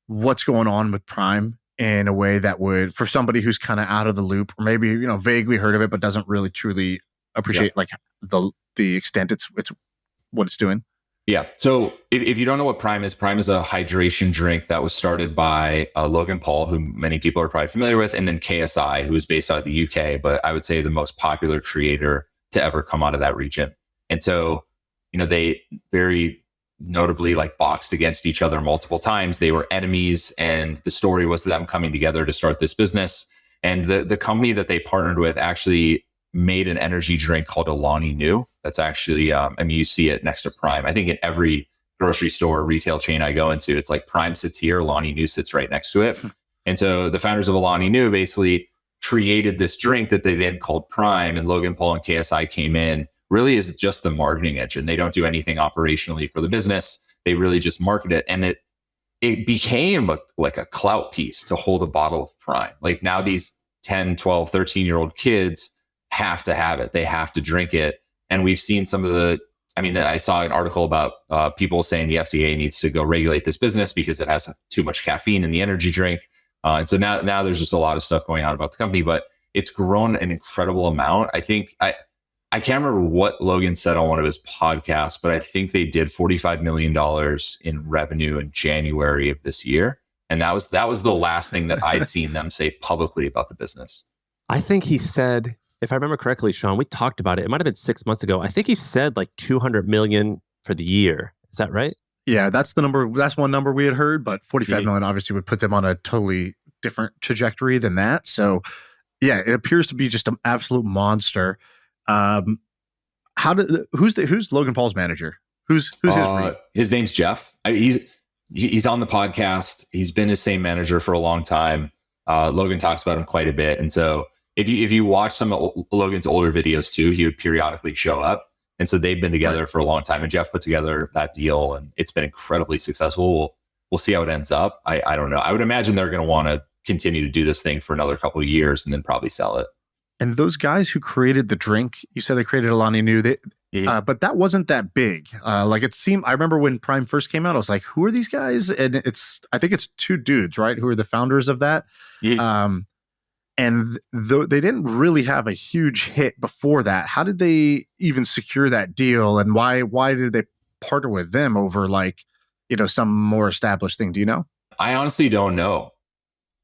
what's going on with Prime in a way that would, for somebody who's kind of out of the loop, or maybe vaguely heard of it but doesn't really truly appreciate the extent it's what it's doing.
Yeah. So if you don't know what Prime is a hydration drink that was started by Logan Paul, who many people are probably familiar with, and then KSI, who is based out of the UK, but I would say the most popular creator to ever come out of that region. And so, they very notably like boxed against each other multiple times. They were enemies, and the story was them coming together to start this business. And the company that they partnered with actually made an energy drink called Alani Nu. That's actually, you see it next to Prime. I think in every grocery store, retail chain I go into, it's like Prime sits here, Alani Nu sits right next to it. And so the founders of Alani Nu basically created this drink that they then called Prime, and Logan Paul and KSI came in. Really is just the marketing engine. They don't do anything operationally for the business. They really just market it. And it became like a clout piece to hold a bottle of Prime. Like now these 10, 12, 13-year-old kids have to have it. They have to drink it. And we've seen some of I saw an article about people saying the FDA needs to go regulate this business because it has too much caffeine in the energy drink. And so now there's just a lot of stuff going on about the company, but it's grown an incredible amount. I think I can't remember what Logan said on one of his podcasts, but I think they did $45 million in revenue in January of this year. And that was the last thing that I'd seen them say publicly about the business.
I think he said, if I remember correctly, Shaan, we talked about it. It might have been 6 months ago. I think he said like 200 million for the year. Is that right?
Yeah, that's the number. That's one number we had heard, but 45 million obviously would put them on a totally different trajectory than that. So yeah, it appears to be just an absolute monster. Who's Logan Paul's manager? Who's his read?
His name's Jeff. He's on the podcast. He's been his same manager for a long time. Logan talks about him quite a bit. And so if you watch some of Logan's older videos too, he would periodically show up. And so they've been together for a long time. And Jeff put together that deal, and it's been incredibly successful. We'll see how it ends up. I don't know. I would imagine they're going to want to continue to do this thing for another couple of years and then probably sell it.
And those guys who created the drink, you said they created Alani Nu, but that wasn't that big. Like it seemed, I remember when Prime first came out, I was like, who are these guys? And I think it's two dudes, right? Who are the founders of that. Yeah. And they didn't really have a huge hit before that. How did they even secure that deal? And why did they partner with them over some more established thing? Do you know?
I honestly don't know.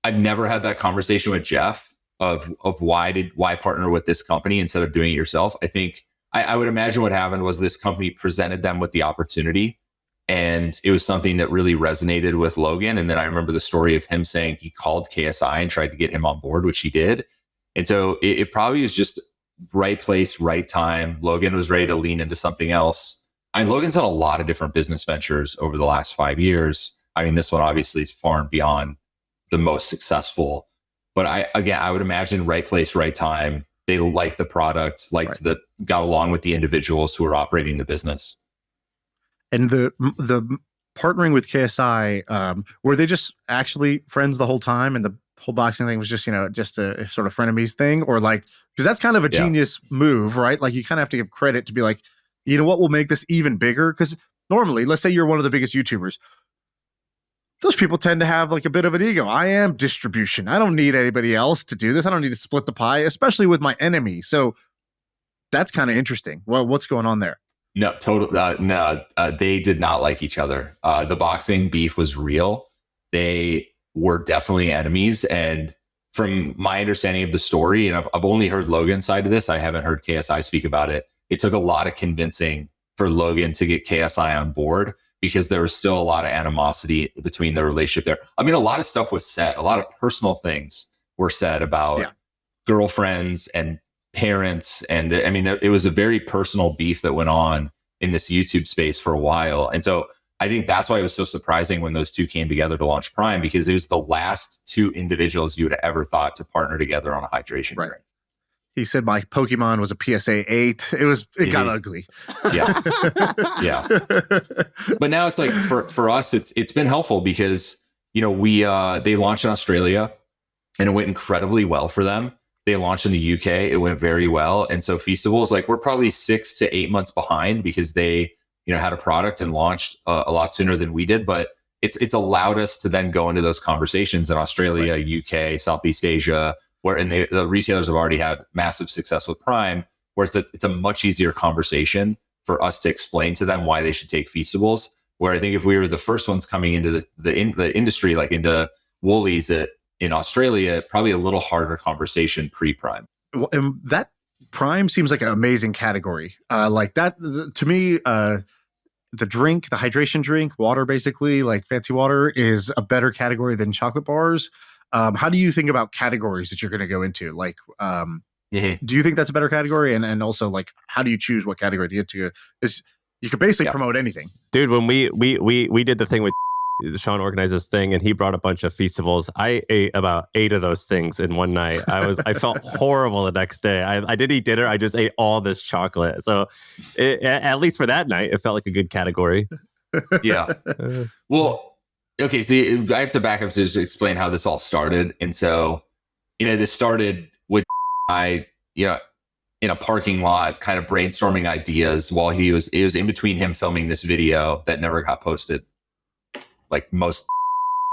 I've never had that conversation with Jeff of why partner with this company instead of doing it yourself. I think I would imagine what happened was this company presented them with the opportunity, and it was something that really resonated with Logan. And then I remember the story of him saying he called KSI and tried to get him on board, which he did. And so it probably was just right place, right time. Logan was ready to lean into something else. Logan's done a lot of different business ventures over the last 5 years. This one obviously is far and beyond the most successful. But I would imagine right place, right time. They liked the product, got along with the individuals who were operating the business.
And the partnering with KSI, were they just actually friends the whole time, and the whole boxing thing was just a sort of frenemies thing, or because that's kind of a genius move, right? Like you kind of have to give credit to be like, you know what will make this even bigger? Because normally, let's say you're one of the biggest YouTubers. Those people tend to have a bit of an ego. I am distribution. I don't need anybody else to do this. I don't need to split the pie, especially with my enemy. So that's kind of interesting. Well, what's going on there?
No, totally. They did not like each other. The boxing beef was real. They were definitely enemies. And from my understanding of the story, and I've only heard Logan's side of this, I haven't heard KSI speak about it. It took a lot of convincing for Logan to get KSI on board, because there was still a lot of animosity between the relationship there. A lot of stuff was said. A lot of personal things were said about girlfriends and parents. And it was a very personal beef that went on in this YouTube space for a while. And so I think that's why it was so surprising when those two came together to launch Prime, because it was the last two individuals you would have ever thought to partner together on a hydration drink.
He said my Pokemon was a PSA 8. It got ugly.
Yeah. Yeah. But now it's for us, it's been helpful because, they launched in Australia and it went incredibly well for them. They launched in the UK. It went very well. And so Feastables, we're probably 6 to 8 months behind because they, had a product and launched a lot sooner than we did. But it's allowed us to then go into those conversations in Australia, UK, Southeast Asia, where the retailers have already had massive success with Prime, where it's a much easier conversation for us to explain to them why they should take Feastables. Where I think if we were the first ones coming into the industry, like into Woolies in Australia, probably a little harder conversation pre-Prime.
Well, and that Prime seems like an amazing category. Like that to me, the hydration drink, water, basically like fancy water, is a better category than chocolate bars. How do you think about categories that you're going to go into? Like, do you think that's a better category? And also, like, how do you choose what category to get to? Is you could basically promote anything,
dude. When we did the thing with Shaan organized this thing, and he brought a bunch of Feastables. I ate about 8 of those things in one night. I felt horrible the next day. I didn't eat dinner. I just ate all this chocolate. So at least for that night, it felt like a good category.
Yeah. Well, okay. So I have to back up to just explain how this all started. And so, this started with in a parking lot, kind of brainstorming ideas while it was in between him filming this video that never got posted. Like most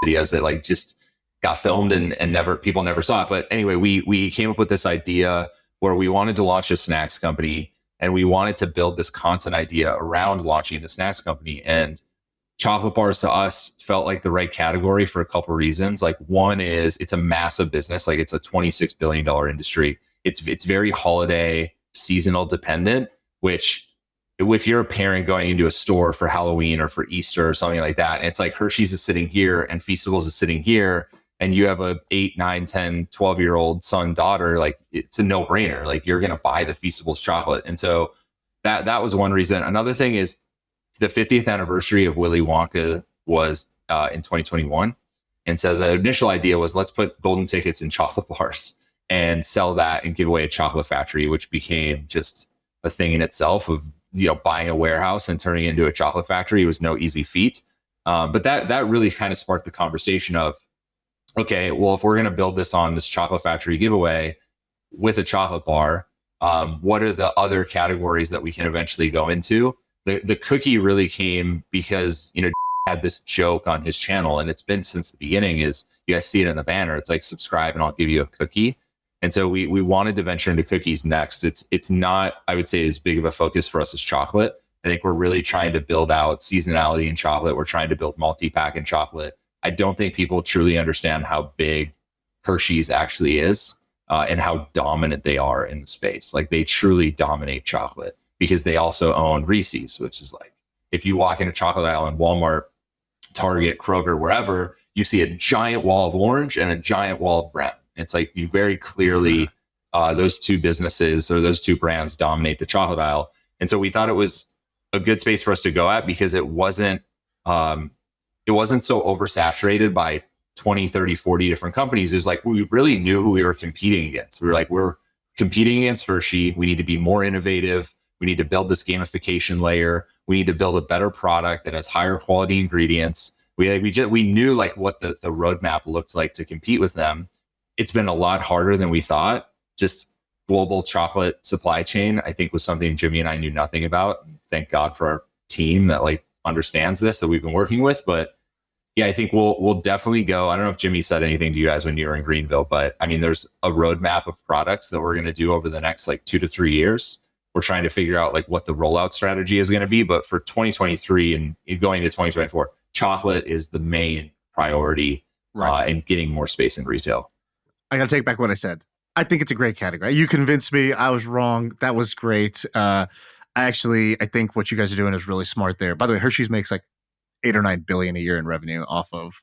videos that like just got filmed and people never saw it. But anyway, we came up with this idea where we wanted to launch a snacks company, and we wanted to build this content idea around launching the snacks company. And chocolate bars to us felt like the right category for a couple of reasons. Like, one is it's a massive business. Like, it's a $26 billion industry. It's very holiday seasonal dependent, which if you're a parent going into a store for Halloween or for Easter or something like that, and it's like Hershey's is sitting here and Feastables is sitting here, and you have a 8, 9, 10, 12-year-old son, daughter, like it's a no-brainer. Like, you're going to buy the Feastables chocolate. And so that was one reason. Another thing is the 50th anniversary of Willy Wonka was in 2021. And so the initial idea was, let's put golden tickets in chocolate bars and sell that and give away a chocolate factory, which became just a thing in itself of, buying a warehouse and turning it into a chocolate factory was no easy feat. But that really kind of sparked the conversation of, okay, well, if we're going to build this on this chocolate factory giveaway with a chocolate bar, what are the other categories that we can eventually go into? The cookie really came because, had this joke on his channel, and it's been since the beginning, is you guys see it in the banner. It's like, subscribe and I'll give you a cookie. And so we wanted to venture into cookies next. It's not, I would say, as big of a focus for us as chocolate. I think we're really trying to build out seasonality in chocolate. We're trying to build multi-pack in chocolate. I don't think people truly understand how big Hershey's actually is and how dominant they are in the space. Like, they truly dominate chocolate because they also own Reese's, which is like, if you walk in a chocolate aisle in Walmart, Target, Kroger, wherever, you see a giant wall of orange and a giant wall of brown. It's like, you very clearly, those two businesses or those two brands dominate the chocolate aisle. And so we thought it was a good space for us to go at because it wasn't so oversaturated by 20, 30, 40 different companies. It was like, we really knew who we were competing against. We were like, we're competing against Hershey. We need to be more innovative. We need to build this gamification layer. We need to build a better product that has higher quality ingredients. We knew like what the roadmap looked like to compete with them. It's been a lot harder than we thought. Just global chocolate supply chain, I think, was something Jimmy and I knew nothing about. Thank God for our team that like understands this, that we've been working with. But yeah, I think we'll definitely go. I don't know if Jimmy said anything to you guys when you were in Greenville, but I mean, there's a roadmap of products that we're going to do over the next like 2 to 3 years. We're trying to figure out like what the rollout strategy is going to be. But for 2023 and going to 2024, chocolate is the main priority in getting more space in retail.
I got to take back what I said. I think it's a great category. You convinced me. I was wrong. That was great. I think what you guys are doing is really smart there. By the way, Hershey's makes like 8 or 9 billion a year in revenue off of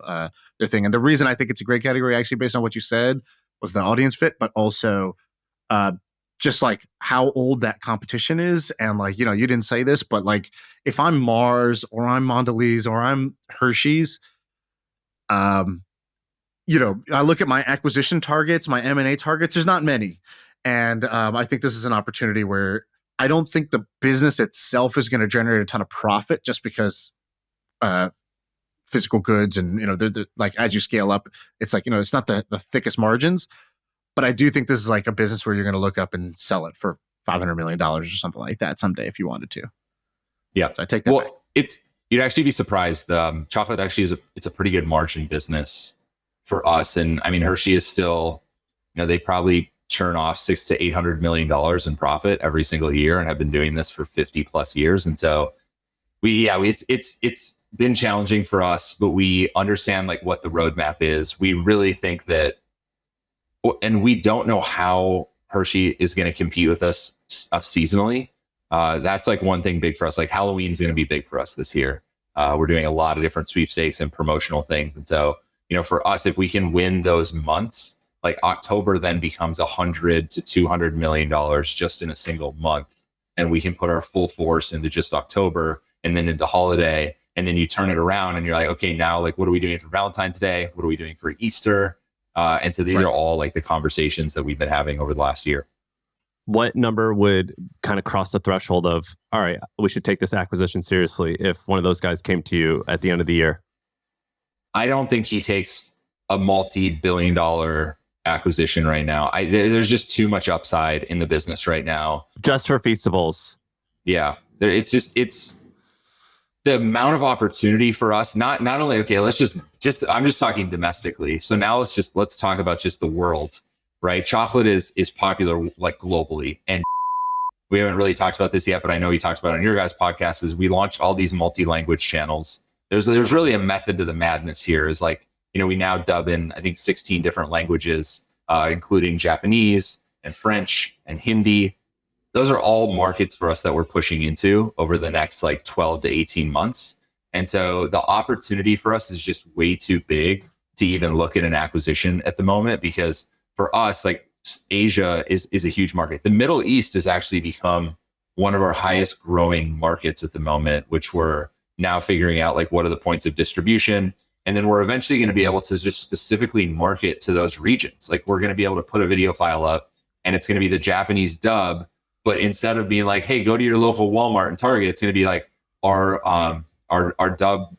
their thing. And the reason I think it's a great category, actually, based on what you said, was the audience fit, but also just like how old that competition is. And like, you didn't say this, but like if I'm Mars or I'm Mondelez or I'm Hershey's, I look at my acquisition targets, my M&A targets, there's not many. And I think this is an opportunity where I don't think the business itself is going to generate a ton of profit just because physical goods and, they're like, as you scale up, it's like, it's not the thickest margins. But I do think this is like a business where you're going to look up and sell it for $500 million or something like that someday if you wanted to.
Yeah.
So I take that back.
You'd actually be surprised. Chocolate actually it's a pretty good margin business for us. And I mean, Hershey is still, they probably churn off $600 to $800 million in profit every single year, and have been doing this for 50 plus years. And so it's been challenging for us, but we understand like what the roadmap is. We really think that, and we don't know how Hershey is going to compete with us seasonally. That's like one thing big for us. Like Halloween's going to be big for us this year. We're doing a lot of different sweepstakes and promotional things. And so, for us, if we can win those months, like October then becomes $100 to $200 million just in a single month. And we can put our full force into just October and then into holiday. And then you turn it around and you're like, okay, now like, what are we doing for Valentine's Day? What are we doing for Easter? And so these are all like the conversations that we've been having over the last year.
What number would kind of cross the threshold of, all right, we should take this acquisition seriously if one of those guys came to you at the end of the year?
I don't think he takes a multi-billion-dollar acquisition right now. There's just too much upside in the business right now.
Just for Feastables.
Yeah. It's the amount of opportunity for us, not only, okay, let's just I'm just talking domestically. So now let's talk about just the world, right? Chocolate is popular like globally. And we haven't really talked about this yet, but I know you talked about it on your guys' podcast, is we launched all these multi-language channels. There's really a method to the madness here, is like, we now dub in, I think, 16 different languages, including Japanese and French and Hindi. Those are all markets for us that we're pushing into over the next like 12 to 18 months. And so the opportunity for us is just way too big to even look at an acquisition at the moment, because for us, like Asia is a huge market. The Middle East has actually become one of our highest growing markets at the moment, which we're now figuring out like what are the points of distribution. And then we're eventually going to be able to just specifically market to those regions. Like we're going to be able to put a video file up and it's going to be the Japanese dub. But instead of being like, hey, go to your local Walmart and Target, it's going to be like our dub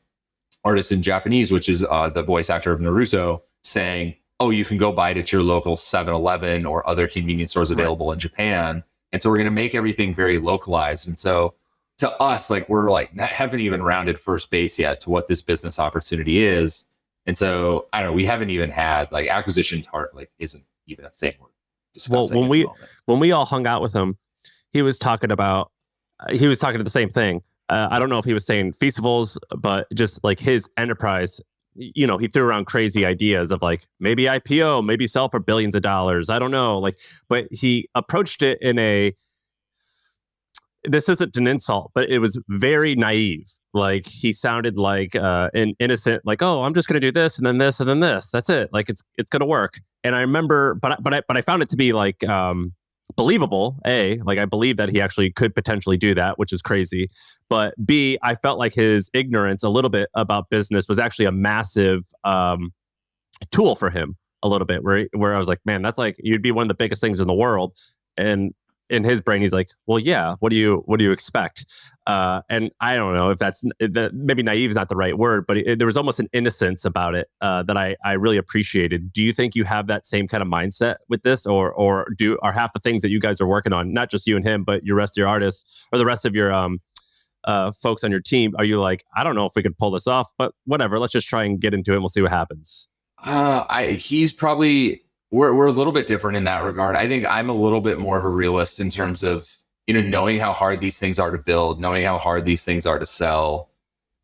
artist in Japanese, which is the voice actor of Naruto, saying, oh, you can go buy it at your local 7-Eleven or other convenience stores available in Japan. And so we're going to make everything very localized. And so to us, like we're like haven't even rounded first base yet to what this business opportunity is. And so I don't know, we haven't even had like acquisition like isn't even a thing we're discussing.
Well, when we all hung out with him, he was talking to the same thing. I don't know if he was saying Feastables, but just like his enterprise, he threw around crazy ideas of like maybe IPO, maybe sell for billions of dollars. I don't know. But he approached it in this isn't an insult, but it was very naive. Like he sounded like an innocent, like, oh, I'm just going to do this and then this and then this. That's it. Like it's going to work. And I remember, but I found it to be like believable. A, like I believe that he actually could potentially do that, which is crazy. But B, I felt like his ignorance a little bit about business was actually a massive tool for him a little bit, where I was like, man, that's like, you'd be one of the biggest things in the world. And in his brain, he's like, well, yeah, what do you expect? And I don't know if maybe naive is not the right word, but there was almost an innocence about it that I really appreciated. Do you think you have that same kind of mindset with this, or are half the things that you guys are working on, not just you and him, but your rest of your artists or the rest of your folks on your team, are you like, I don't know if we could pull this off, but whatever, let's just try and get into it and we'll see what happens?
He's probably... We're a little bit different in that regard. I think I'm a little bit more of a realist in terms of, knowing how hard these things are to build, knowing how hard these things are to sell.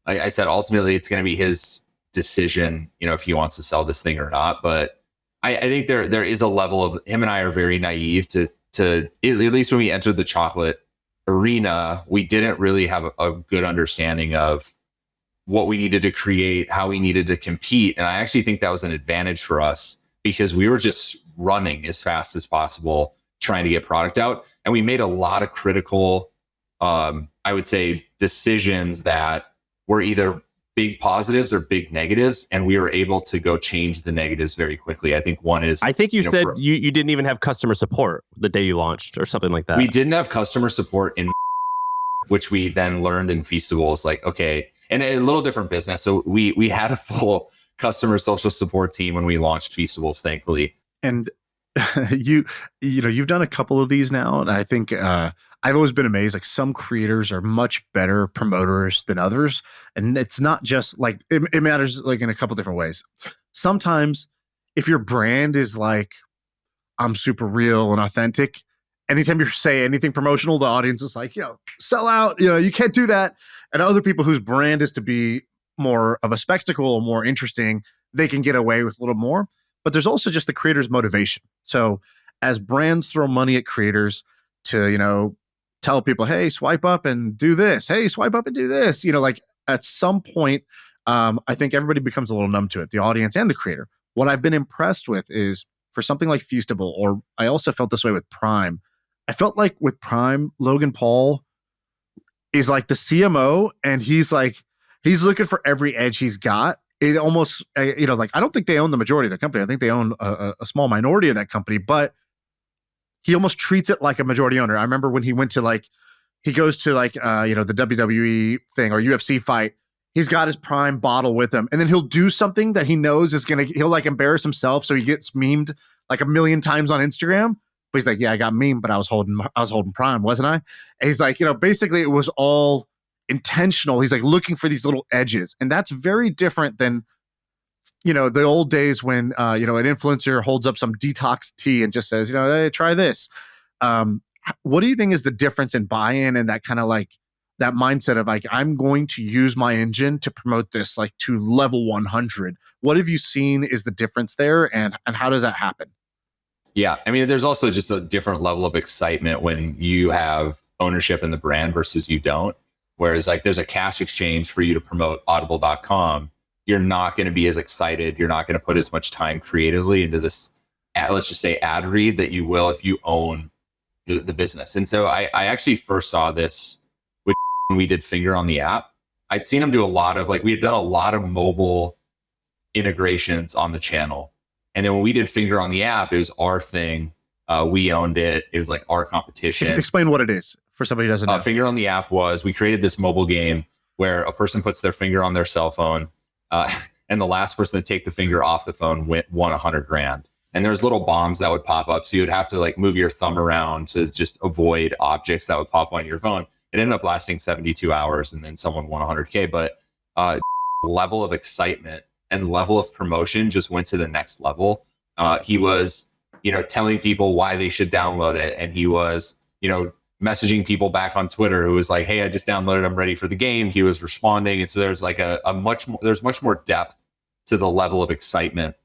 Like I said, ultimately, it's going to be his decision, if he wants to sell this thing or not. But I think there is a level of, him and I are very naive to at least when we entered the chocolate arena, we didn't really have a good understanding of what we needed to create, how we needed to compete. And I actually think that was an advantage for us, because we were just running as fast as possible, trying to get product out. And we made a lot of critical, I would say, decisions that were either big positives or big negatives. And we were able to go change the negatives very quickly. I think one is...
I think you said you didn't even have customer support the day you launched or something like that.
We didn't have customer support in which we then learned in Feastables. Like, okay, and a little different business. So we had a full customer social support team when we launched Feastables, thankfully.
And you've done a couple of these now, and I think I've always been amazed. Like some creators are much better promoters than others, and it's not just like it matters like in a couple different ways. Sometimes if your brand is like I'm super real and authentic. Anytime you say anything promotional, the audience is like, sell out, you can't do that. And other people whose brand is to be more of a spectacle or more interesting, they can get away with a little more. But there's also just the creator's motivation. So as brands throw money at creators to, tell people, hey, swipe up and do this. Hey, swipe up and do this. Like at some point, I think everybody becomes a little numb to it, the audience and the creator. What I've been impressed with is for something like Feastable, or I also felt this way with Prime. I felt like with Prime, Logan Paul is like the CMO, and he's looking for every edge he's got. It almost, like I don't think they own the majority of the company. I think they own a small minority of that company, but he almost treats it like a majority owner. I remember when he went to he goes to the WWE thing or UFC fight. He's got his Prime bottle with him, and then he'll do something that he knows he'll embarrass himself, so he gets memed like a million times on Instagram. But he's like, yeah, I got memed, but I was holding Prime, wasn't I? And he's like, basically it was all intentional. He's like looking for these little edges, and that's very different than the old days when an influencer holds up some detox tea and just says, hey, try this. What do you think is the difference in buy-in and that kind of that mindset of I'm going to use my engine to promote this to level 100? What have you seen is the difference there, and how does that happen?
Yeah, I mean, there's also just a different level of excitement when you have ownership in the brand versus you don't. Whereas there's a cash exchange for you to promote audible.com. You're not going to be as excited. You're not going to put as much time creatively into this, let's just say, ad read that you will if you own the business. And so I actually first saw this when we did Finger on the app. I'd seen him do a lot of we had done a lot of mobile integrations on the channel. And then when we did Finger on the app, it was our thing. We owned it. It was our competition.
Explain what it is for somebody who doesn't know.
Finger on the app was, we created this mobile game where a person puts their finger on their cell phone, and the last person to take the finger off the phone won $100,000. And there's little bombs that would pop up. So you'd have to move your thumb around to just avoid objects that would pop on your phone. It ended up lasting 72 hours, and then someone won $100K. But level of excitement and level of promotion just went to the next level. He was, telling people why they should download it. And he was, messaging people back on Twitter who was like, hey, I just downloaded, I'm ready for the game. He was responding. And so there's there's much more depth to the level of excitement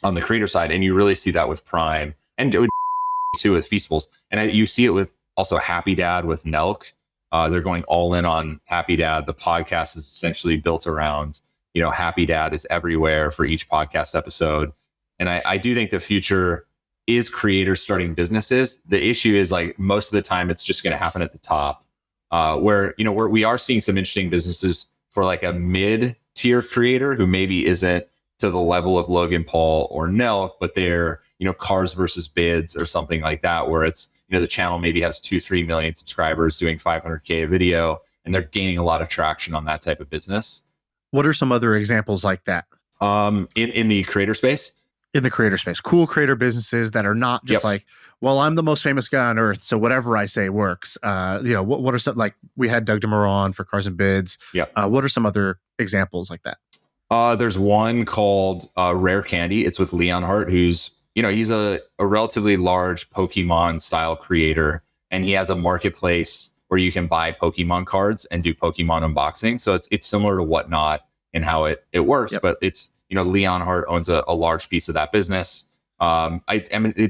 on the creator side. And you really see that with Prime and too with Feastables. And you see it with also Happy Dad with Nelk. They're going all in on Happy Dad. The podcast is essentially built around, Happy Dad is everywhere for each podcast episode. And I do think the future is creators starting businesses. The issue is most of the time it's just going to happen at the top, where we are seeing some interesting businesses for a mid-tier creator who maybe isn't to the level of Logan Paul or Nelk, but they're Cars versus Bids or something like that, where it's the channel maybe has 2-3 million subscribers doing 500K a video, and they're gaining a lot of traction on that type of business.
What are some other examples like that?
In the creator space?
In the creator space, cool creator businesses that are not just well, I'm the most famous guy on earth, so whatever I say works. What are some, we had Doug DeMuro on for Cars and Bids.
Yeah.
What are some other examples like that?
There's one called Rare Candy. It's with Leon Hart, who's, he's a relatively large Pokemon style creator, and he has a marketplace where you can buy Pokemon cards and do Pokemon unboxing. So it's similar to Whatnot in how it works, but it's, Leon Hart owns a large piece of that business. To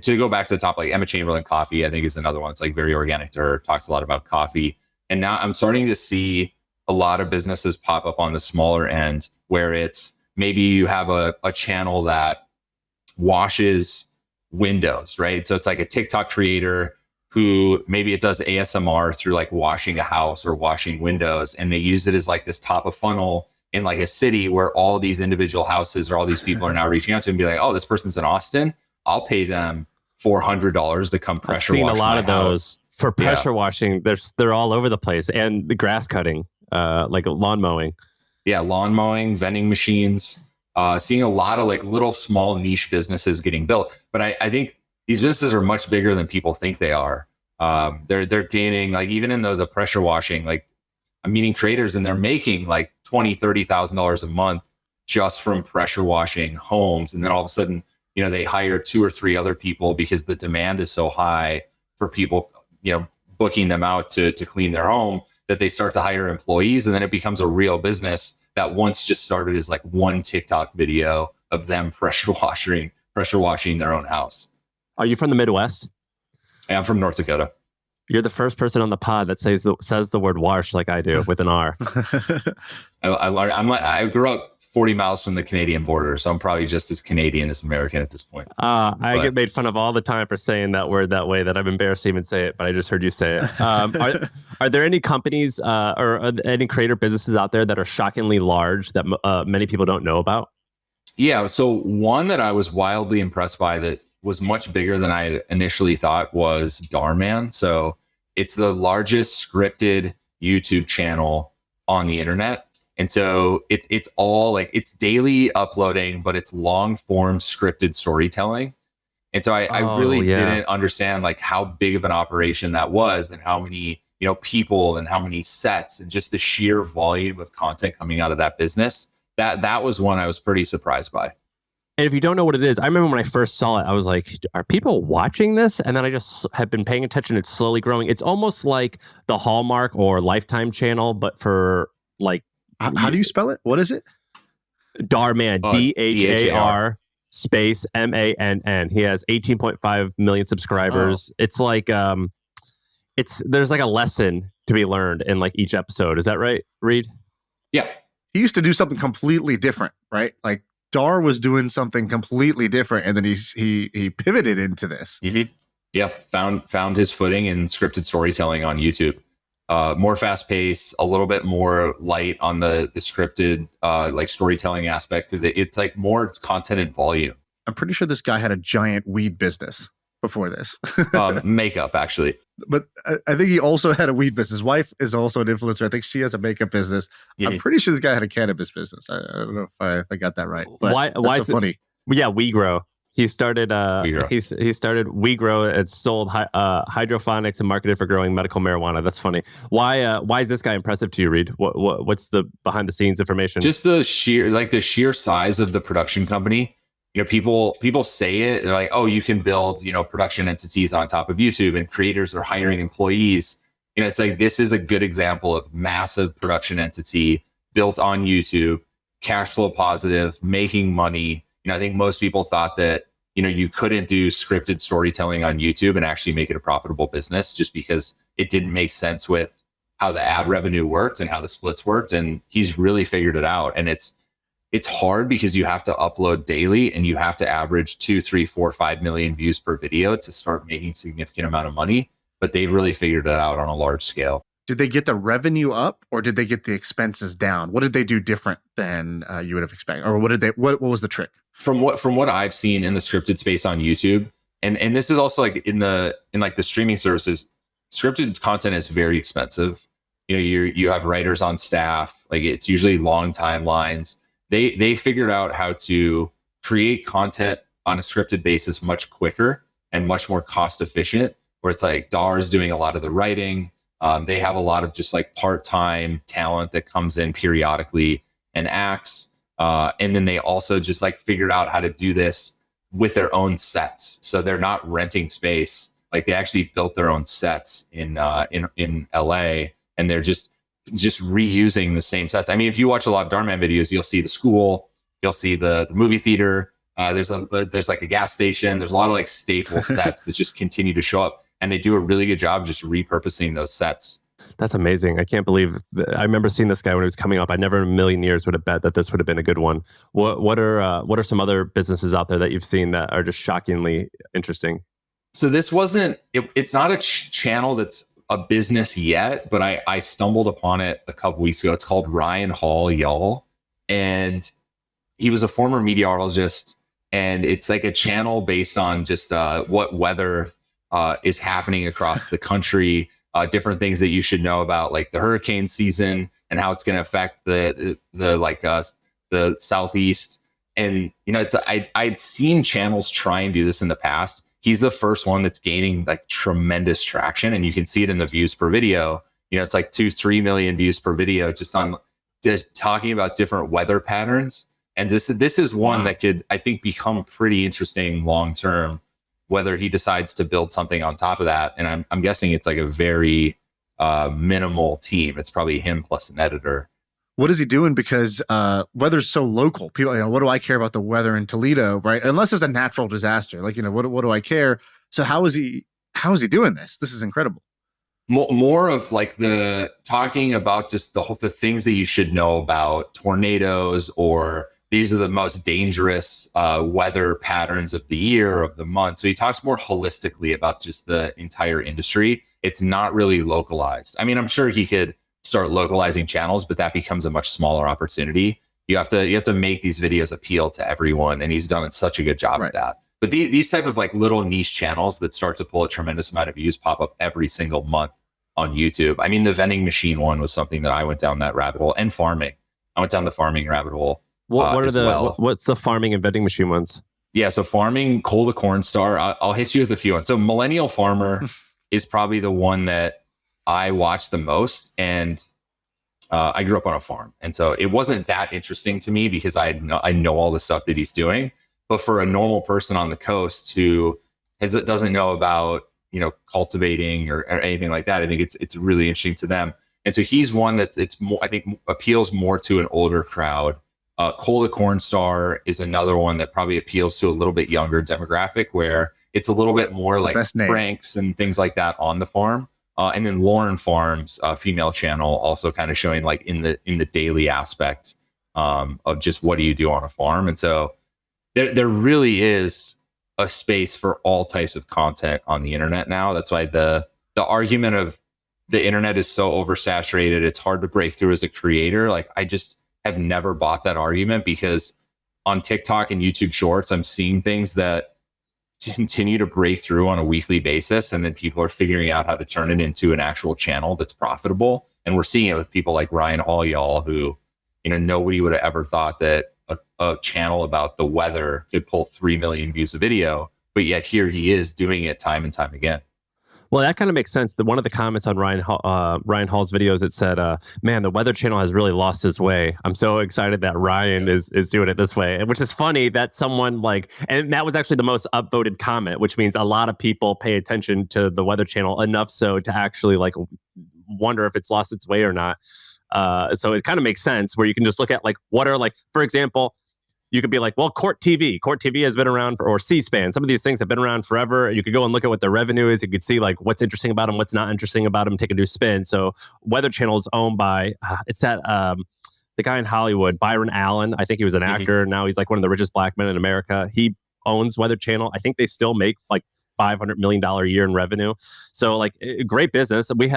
go back to the top, Emma Chamberlain Coffee, I think is another one. It's very organic to her, talks a lot about coffee. And now I'm starting to see a lot of businesses pop up on the smaller end where it's maybe you have a channel that washes windows, right? So it's a TikTok creator who maybe it does ASMR through washing a house or washing windows. And they use it as this top of funnel in a city where all these individual houses or all these people are now reaching out to and be like, oh, this person's in Austin. I'll pay them $400 to come pressure wash.
I've seen a lot of
house.
those for pressure washing. They're all over the place, and the grass cutting, lawn mowing.
Yeah, lawn mowing, vending machines. Seeing a lot of little small niche businesses getting built. But I think these businesses are much bigger than people think they are. They're gaining even in the pressure washing. I'm meeting creators and they're making $20,000-$30,000 a month just from pressure washing homes, and then all of a sudden they hire 2 or 3 other people because the demand is so high for people, booking them out to clean their home, that they start to hire employees, and then it becomes a real business that once just started as like one TikTok video of them pressure washing their own house.
Are you from the Midwest?
I'm from North Dakota.
You're the first person on the pod that says the word wash like I do with an R.
I grew up 40 miles from the Canadian border, so I'm probably just as Canadian as American at this point.
I get made fun of all the time for saying that word that way, that I'm embarrassed to even say it, but I just heard you say it. Are there any companies or any creator businesses out there that are shockingly large that many people don't know about?
Yeah, so one that I was wildly impressed by that was much bigger than I initially thought was Dharmesh. So it's the largest scripted YouTube channel on the internet. And so it's all like, it's daily uploading, but it's long form scripted storytelling. And so I really didn't understand like how big of an operation that was, and how many, people and how many sets, and just the sheer volume of content coming out of that business. That was one I was pretty surprised by.
And if you don't know what it is, I remember when I first saw it, I was like, are people watching this? And then I just have been paying attention. It's slowly growing. It's almost like the Hallmark or Lifetime channel, but for like...
How do you spell it? What is it?
Dharmesh, Dhar space MANN. He has 18.5 million subscribers. It's like, there's like a lesson to be learned in like each episode. Is that right, Reed?
Yeah.
He used to do something completely different, right? Like Dar was doing something completely different, and then he pivoted into this.
Yeah, found his footing in scripted storytelling on YouTube. More fast paced, a little bit more light on the scripted like storytelling aspect, because it's like more content and volume.
I'm pretty sure this guy had a giant weed business before this.
Makeup, actually.
But I think he also had a weed business. His wife is also an influencer. I think she has a makeup business.
Yeah.
I'm pretty sure this guy had a cannabis business. I don't know if I got that right. But
why
is so funny?
Yeah, WeGrow. He started
WeGrow.
he started WeGrow. It sold hydroponics and marketed for growing medical marijuana. That's funny. Why is this guy impressive to you, Reed? What's the behind the scenes information?
Just the sheer size of the production company. People say it, they're like, oh, you can build, production entities on top of YouTube, and creators are hiring employees. It's like, this is a good example of massive production entity built on YouTube, cash flow positive, making money. I think most people thought that, you couldn't do scripted storytelling on YouTube and actually make it a profitable business, just because it didn't make sense with how the ad revenue worked and how the splits worked. And he's really figured it out. And it's hard because you have to upload daily, and you have to average 2, 3, 4, 5 million views per video to start making significant amount of money. But they've really figured it out on a large scale.
Did they get the revenue up, or did they get the expenses down? What did they do different than you would have expected? Or what was the trick? From
what I've seen in the scripted space on YouTube, and this is also like in the streaming services, scripted content is very expensive. You have writers on staff, like it's usually long timelines. They figured out how to create content on a scripted basis much quicker and much more cost efficient, where it's like Dar's doing a lot of the writing. They have a lot of just like part-time talent that comes in periodically and acts. And then they also just like figured out how to do this with their own sets. So they're not renting space. Like they actually built their own sets in LA, and they're just reusing the same sets. I mean, if you watch a lot of Dharmesh videos, you'll see the school, you'll see the movie theater. There's like a gas station. There's a lot of like staple sets that just continue to show up, and they do a really good job just repurposing those sets.
That's amazing. I can't believe I remember seeing this guy when he was coming up. I never in a million years would have bet that this would have been a good one. What are some other businesses out there that you've seen that are just shockingly interesting?
So this it's not a channel that's a business yet, but I stumbled upon it a couple weeks ago. It's called Ryan Hall Y'all, and he was a former meteorologist, and it's like a channel based on just what weather is happening across the country, different things that you should know about, like the hurricane season and how it's going to affect the southeast. And I'd seen channels try and do this in the past. He's the first one that's gaining like tremendous traction, and you can see it in the views per video. It's like 2-3 million views per video just talking about different weather patterns And this is one that could, I think, become pretty interesting long term, whether he decides to build something on top of that. And I'm guessing it's like a very minimal team. It's probably him plus an editor.
What is he doing? Because weather's so local. People, what do I care about the weather in Toledo, right? Unless there's a natural disaster, like, what do I care? So how is he doing this? This is incredible.
More of like the talking about just the things that you should know about tornadoes, or these are the most dangerous weather patterns of the year, of the month. So he talks more holistically about just the entire industry. It's not really localized. I mean, I'm sure he could start localizing channels, but that becomes a much smaller opportunity. You have to make these videos appeal to everyone, and he's done such a good job at that. But these type of like little niche channels that start to pull a tremendous amount of views pop up every single month on YouTube. I mean, the vending machine one was something that I went down that rabbit hole, and farming. I went down the farming rabbit hole.
What's the farming and vending machine ones?
Yeah, so farming, Cole the Corn Star. I'll hit you with a few ones. So Millennial Farmer is probably the one that I watched the most, and I grew up on a farm, and so it wasn't that interesting to me because I know all the stuff that he's doing. But for a normal person on the coast who doesn't know about cultivating or anything like that, I think it's really interesting to them. And so he's one it's more, I think, appeals more to an older crowd. Cole the Corn Star is another one that probably appeals to a little bit younger demographic, where it's a little bit more like pranks and things like that on the farm. And then Lauren Farms, female channel, also kind of showing like in the daily aspect of just what do you do on a farm. And so there really is a space for all types of content on the internet now. That's why the argument of the internet is so oversaturated, it's hard to break through as a creator. Like, I just have never bought that argument, because on TikTok and YouTube Shorts, I'm seeing things that continue to break through on a weekly basis, and then people are figuring out how to turn it into an actual channel that's profitable. And we're seeing it with people like Ryan Hall, who, nobody would have ever thought that a channel about the weather could pull 3 million views a video, but yet here he is doing it time and time again.
Well, that kind of makes sense. One of the comments on Ryan Hall's videos, it said, man, the Weather Channel has really lost his way. I'm so excited that Ryan is doing it this way, which is funny that someone and that was actually the most upvoted comment, which means a lot of people pay attention to the Weather Channel enough so to actually wonder if it's lost its way or not. So it kind of makes sense where you can just look at what are for example, you could be like, well, Court TV has been around or C-SPAN. Some of these things have been around forever. You could go and look at what their revenue is. You could see what's interesting about them, what's not interesting about them, take a new spin. So Weather Channel is owned by, the guy in Hollywood, Byron Allen. I think he was an actor. Now he's one of the richest black men in America. He owns Weather Channel. I think they still make $500 million a year in revenue. So great business. We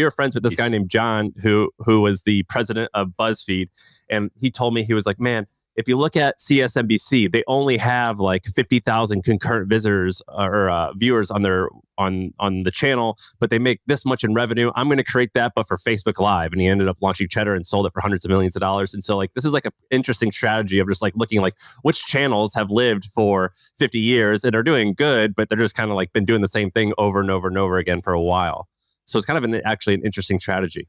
were friends with this guy named John, who was the president of BuzzFeed. And he told me, he was like, man, if you look at CSNBC, they only have 50,000 concurrent visitors or viewers on the channel, but they make this much in revenue. I'm going to create that, but for Facebook Live. And he ended up launching Cheddar and sold it for hundreds of millions of dollars. And so this is an interesting strategy of just looking which channels have lived for 50 years and are doing good, but they're just kind of been doing the same thing over and over and over again for a while. So it's kind of actually an interesting strategy.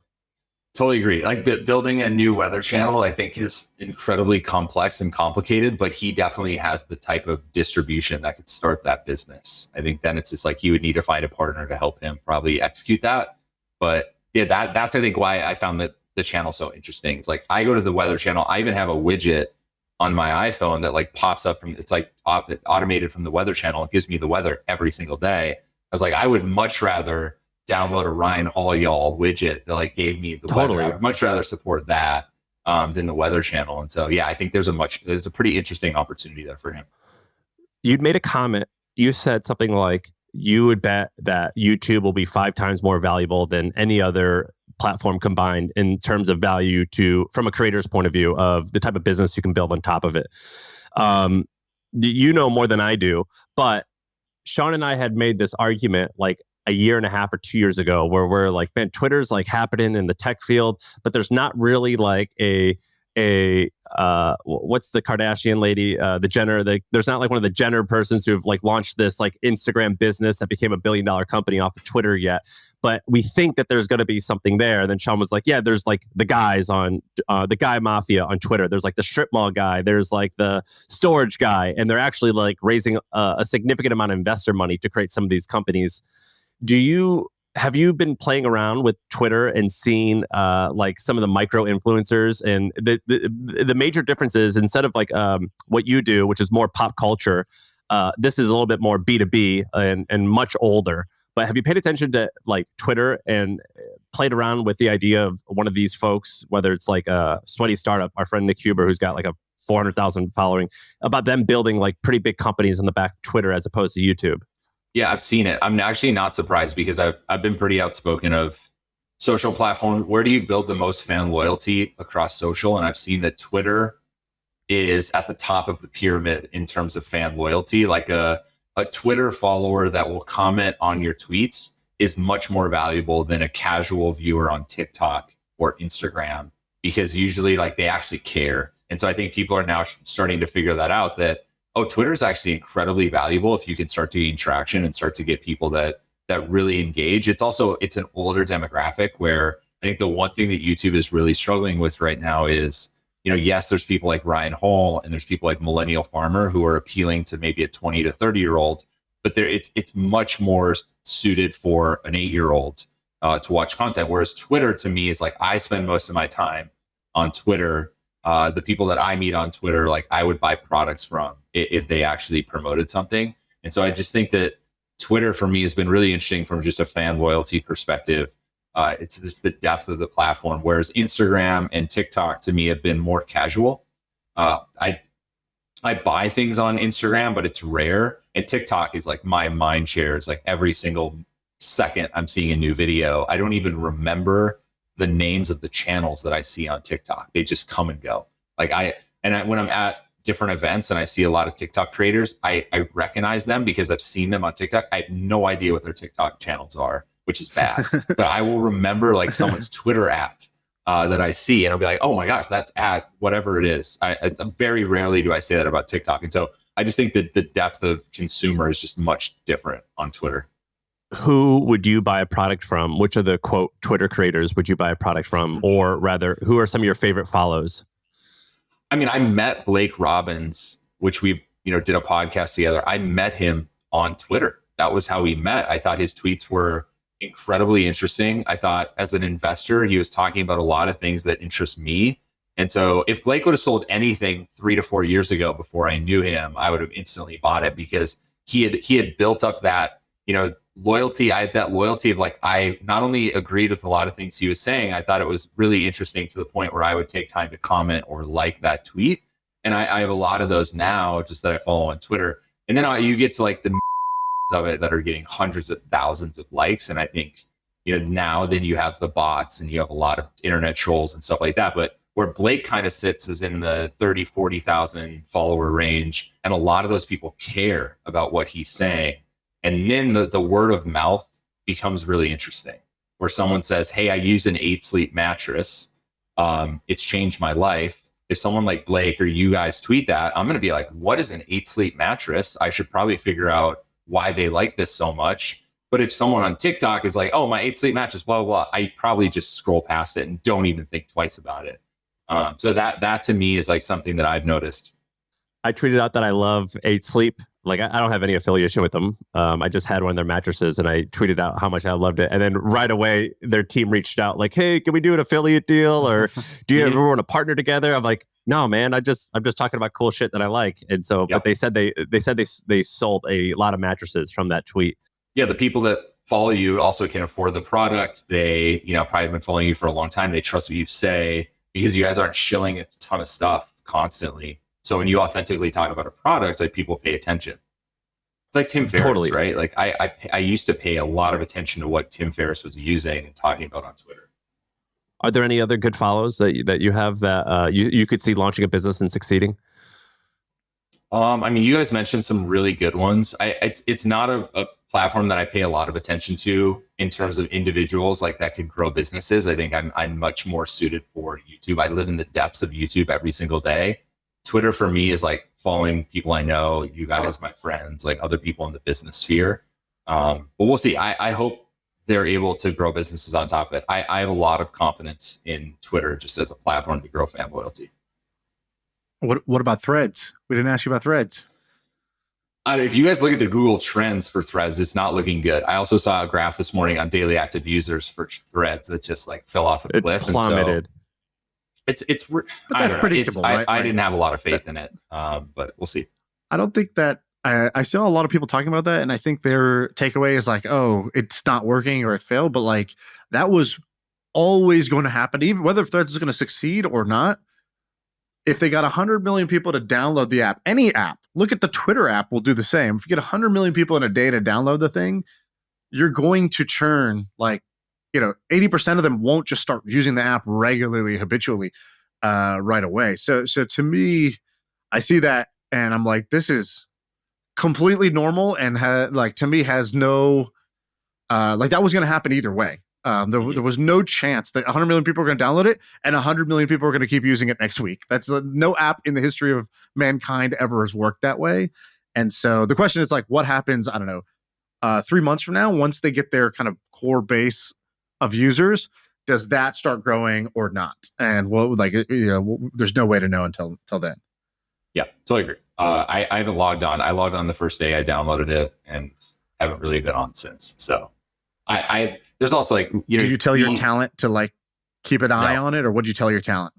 Totally agree. Building a new weather channel, I think, is incredibly complex and complicated, but he definitely has the type of distribution that could start that business. I think then it's just you would need to find a partner to help him probably execute that. But yeah, that's I think why I found that the channel so interesting. It's I go to the weather channel. I even have a widget on my iPhone that pops up it's automated from the weather channel. It gives me the weather every single day. I was I would much rather download a Ryan Hall widget that gave me the weather. I would much rather support that than the Weather Channel. And so, yeah, I think there's a pretty interesting opportunity there for him.
You'd made a comment. You said something like you would bet that YouTube will be 5 times more valuable than any other platform combined in terms of value from a creator's point of view of the type of business you can build on top of it. You know more than I do, but Shaan and I had made this argument a year and a half or 2 years ago, where we're man, Twitter's happening in the tech field, but there's not really a a what's the Kardashian lady, the Jenner, there's not like one of the Jenner persons who've like launched this like Instagram business that became $1 billion company off of Twitter yet, but we think that there's going to be something there. And then Shaan was like, yeah, there's like the guys on the guy mafia on Twitter. There's like the strip mall guy. There's like the storage guy, and they're actually like raising a significant amount of investor money to create some of these companies. Have you been playing around with Twitter and seen like some of the micro influencers? And the major difference is, instead of like what you do, which is more pop culture, this is a little bit more B2B and much older. But have you paid attention to like Twitter and played around with the idea of one of these folks, whether it's like a Sweaty Startup, our friend Nick Huber, who's got like a 400,000 following, about them building like pretty big companies on the back of Twitter as opposed to YouTube?
Yeah, I've seen it. I'm actually not surprised because I've been pretty outspoken of social platforms. Where do you build the most fan loyalty across social? And I've seen that Twitter is at the top of the pyramid in terms of fan loyalty. Like a Twitter follower that will comment on your tweets is much more valuable than a casual viewer on TikTok or Instagram, because usually like they actually care. And so I think people are now starting to figure that out, that Twitter is actually incredibly valuable if you can start to gain traction and start to get people that really engage. It's an older demographic, where I think the one thing that YouTube is really struggling with right now is, yes, there's people like Ryan Hall and there's people like Millennial Farmer who are appealing to maybe a 20 to 30-year-old, but it's much more suited for an 8-year-old to watch content. Whereas Twitter, to me, is like, I spend most of my time on Twitter. The people that I meet on Twitter, like I would buy products from if they actually promoted something. And so I just think that Twitter for me has been really interesting from just a fan loyalty perspective. It's just the depth of the platform, whereas Instagram and TikTok to me have been more casual. I buy things on Instagram, but it's rare. And TikTok is like my mind share. It's like every single second I'm seeing a new video. I don't even remember the names of the channels that I see on TikTok. They just come and go. Like when I'm at different events and I see a lot of TikTok creators, I recognize them because I've seen them on TikTok. I have no idea what their TikTok channels are, which is bad. But I will remember like someone's Twitter at that I see, and I'll be like, oh my gosh, that's at whatever it is. Very rarely do I say that about TikTok. And so I just think that the depth of consumer is just much different on Twitter.
Who would you buy a product from? Which of the quote Twitter creators would you buy a product from? Or rather, who are some of your favorite follows?
I mean, I met Blake Robbins, which we've, did a podcast together. I met him on Twitter. That was how we met. I thought his tweets were incredibly interesting. I thought as an investor, he was talking about a lot of things that interest me. And so if Blake would have sold anything 3 to 4 years ago before I knew him, I would have instantly bought it, because he had built up that, loyalty. I had that loyalty of like, I not only agreed with a lot of things he was saying, I thought it was really interesting to the point where I would take time to comment or like that tweet. And I have a lot of those now, just that I follow on Twitter. And then you get to like the of it that are getting hundreds of thousands of likes. And I think, now then you have the bots and you have a lot of internet trolls and stuff like that. But where Blake kind of sits is in the 30, 40,000 follower range. And a lot of those people care about what he's saying. And then the word of mouth becomes really interesting, where someone says, hey, I use an 8 Sleep mattress. It's changed my life. If someone like Blake or you guys tweet that, I'm going to be like, what is an 8 Sleep mattress? I should probably figure out why they like this so much. But if someone on TikTok is like, oh, my 8 Sleep mattress, blah, blah, blah, I probably just scroll past it and don't even think twice about it. So that to me is like something that I've noticed.
I tweeted out that I love 8 Sleep. Like, I don't have any affiliation with them. I just had one of their mattresses and I tweeted out how much I loved it. And then right away, their team reached out like, hey, can we do an affiliate deal? Or do you ever want to partner together? I'm like, no, man, I'm just talking about cool shit that I like. And so, But they said they sold a lot of mattresses from that tweet.
Yeah, the people that follow you also can afford the product. They, probably have been following you for a long time. They trust what you say because you guys aren't shilling a ton of stuff constantly. So when you authentically talk about a product, like people pay attention. It's like Tim Ferriss,
Totally.
Right? Like I used to pay a lot of attention to what Tim Ferriss was using and talking about on Twitter.
Are there any other good follows that you have that you could see launching a business and succeeding?
I mean, you guys mentioned some really good ones. It's not a platform that I pay a lot of attention to in terms of individuals like that could grow businesses. I think I'm much more suited for YouTube. I live in the depths of YouTube every single day. Twitter for me is like following people I know, you guys, my friends, like other people in the business sphere. But we'll see. I hope they're able to grow businesses on top of it. I have a lot of confidence in Twitter just as a platform to grow fan loyalty.
What about Threads? We didn't ask you about Threads.
If you guys look at the Google Trends for Threads, it's not looking good. I also saw a graph this morning on daily active users for Threads that just like fell off a cliff.
It plummeted.
And so it's
But that's predictable, right?
I didn't have a lot of faith in it, but we'll see.
I don't think that I saw a lot of people talking about that, and I think their takeaway is like, oh, it's not working or it failed, but like that was always going to happen, even whether Threads is going to succeed or not. If they got 100 million people to download the app, any app, look at the Twitter app, will do the same. If you get 100 million people in a day to download the thing, you're going to churn like, 80% of them won't just start using the app regularly, habitually, right away. So to me, I see that and I'm like, this is completely normal and to me has no, that was going to happen either way. There was no chance that 100 million people are going to download it and 100 million people are going to keep using it next week. That's no app in the history of mankind ever has worked that way. And so the question is like, what happens, I don't know, 3 months from now, once they get their kind of core base of users, does that start growing or not? And there's no way to know until then.
Yeah, totally agree. I haven't logged on. I logged on the first day I downloaded it and haven't really been on since. So there's also like, do
you tell your talent to like keep an eye on it, or what do you tell your talent?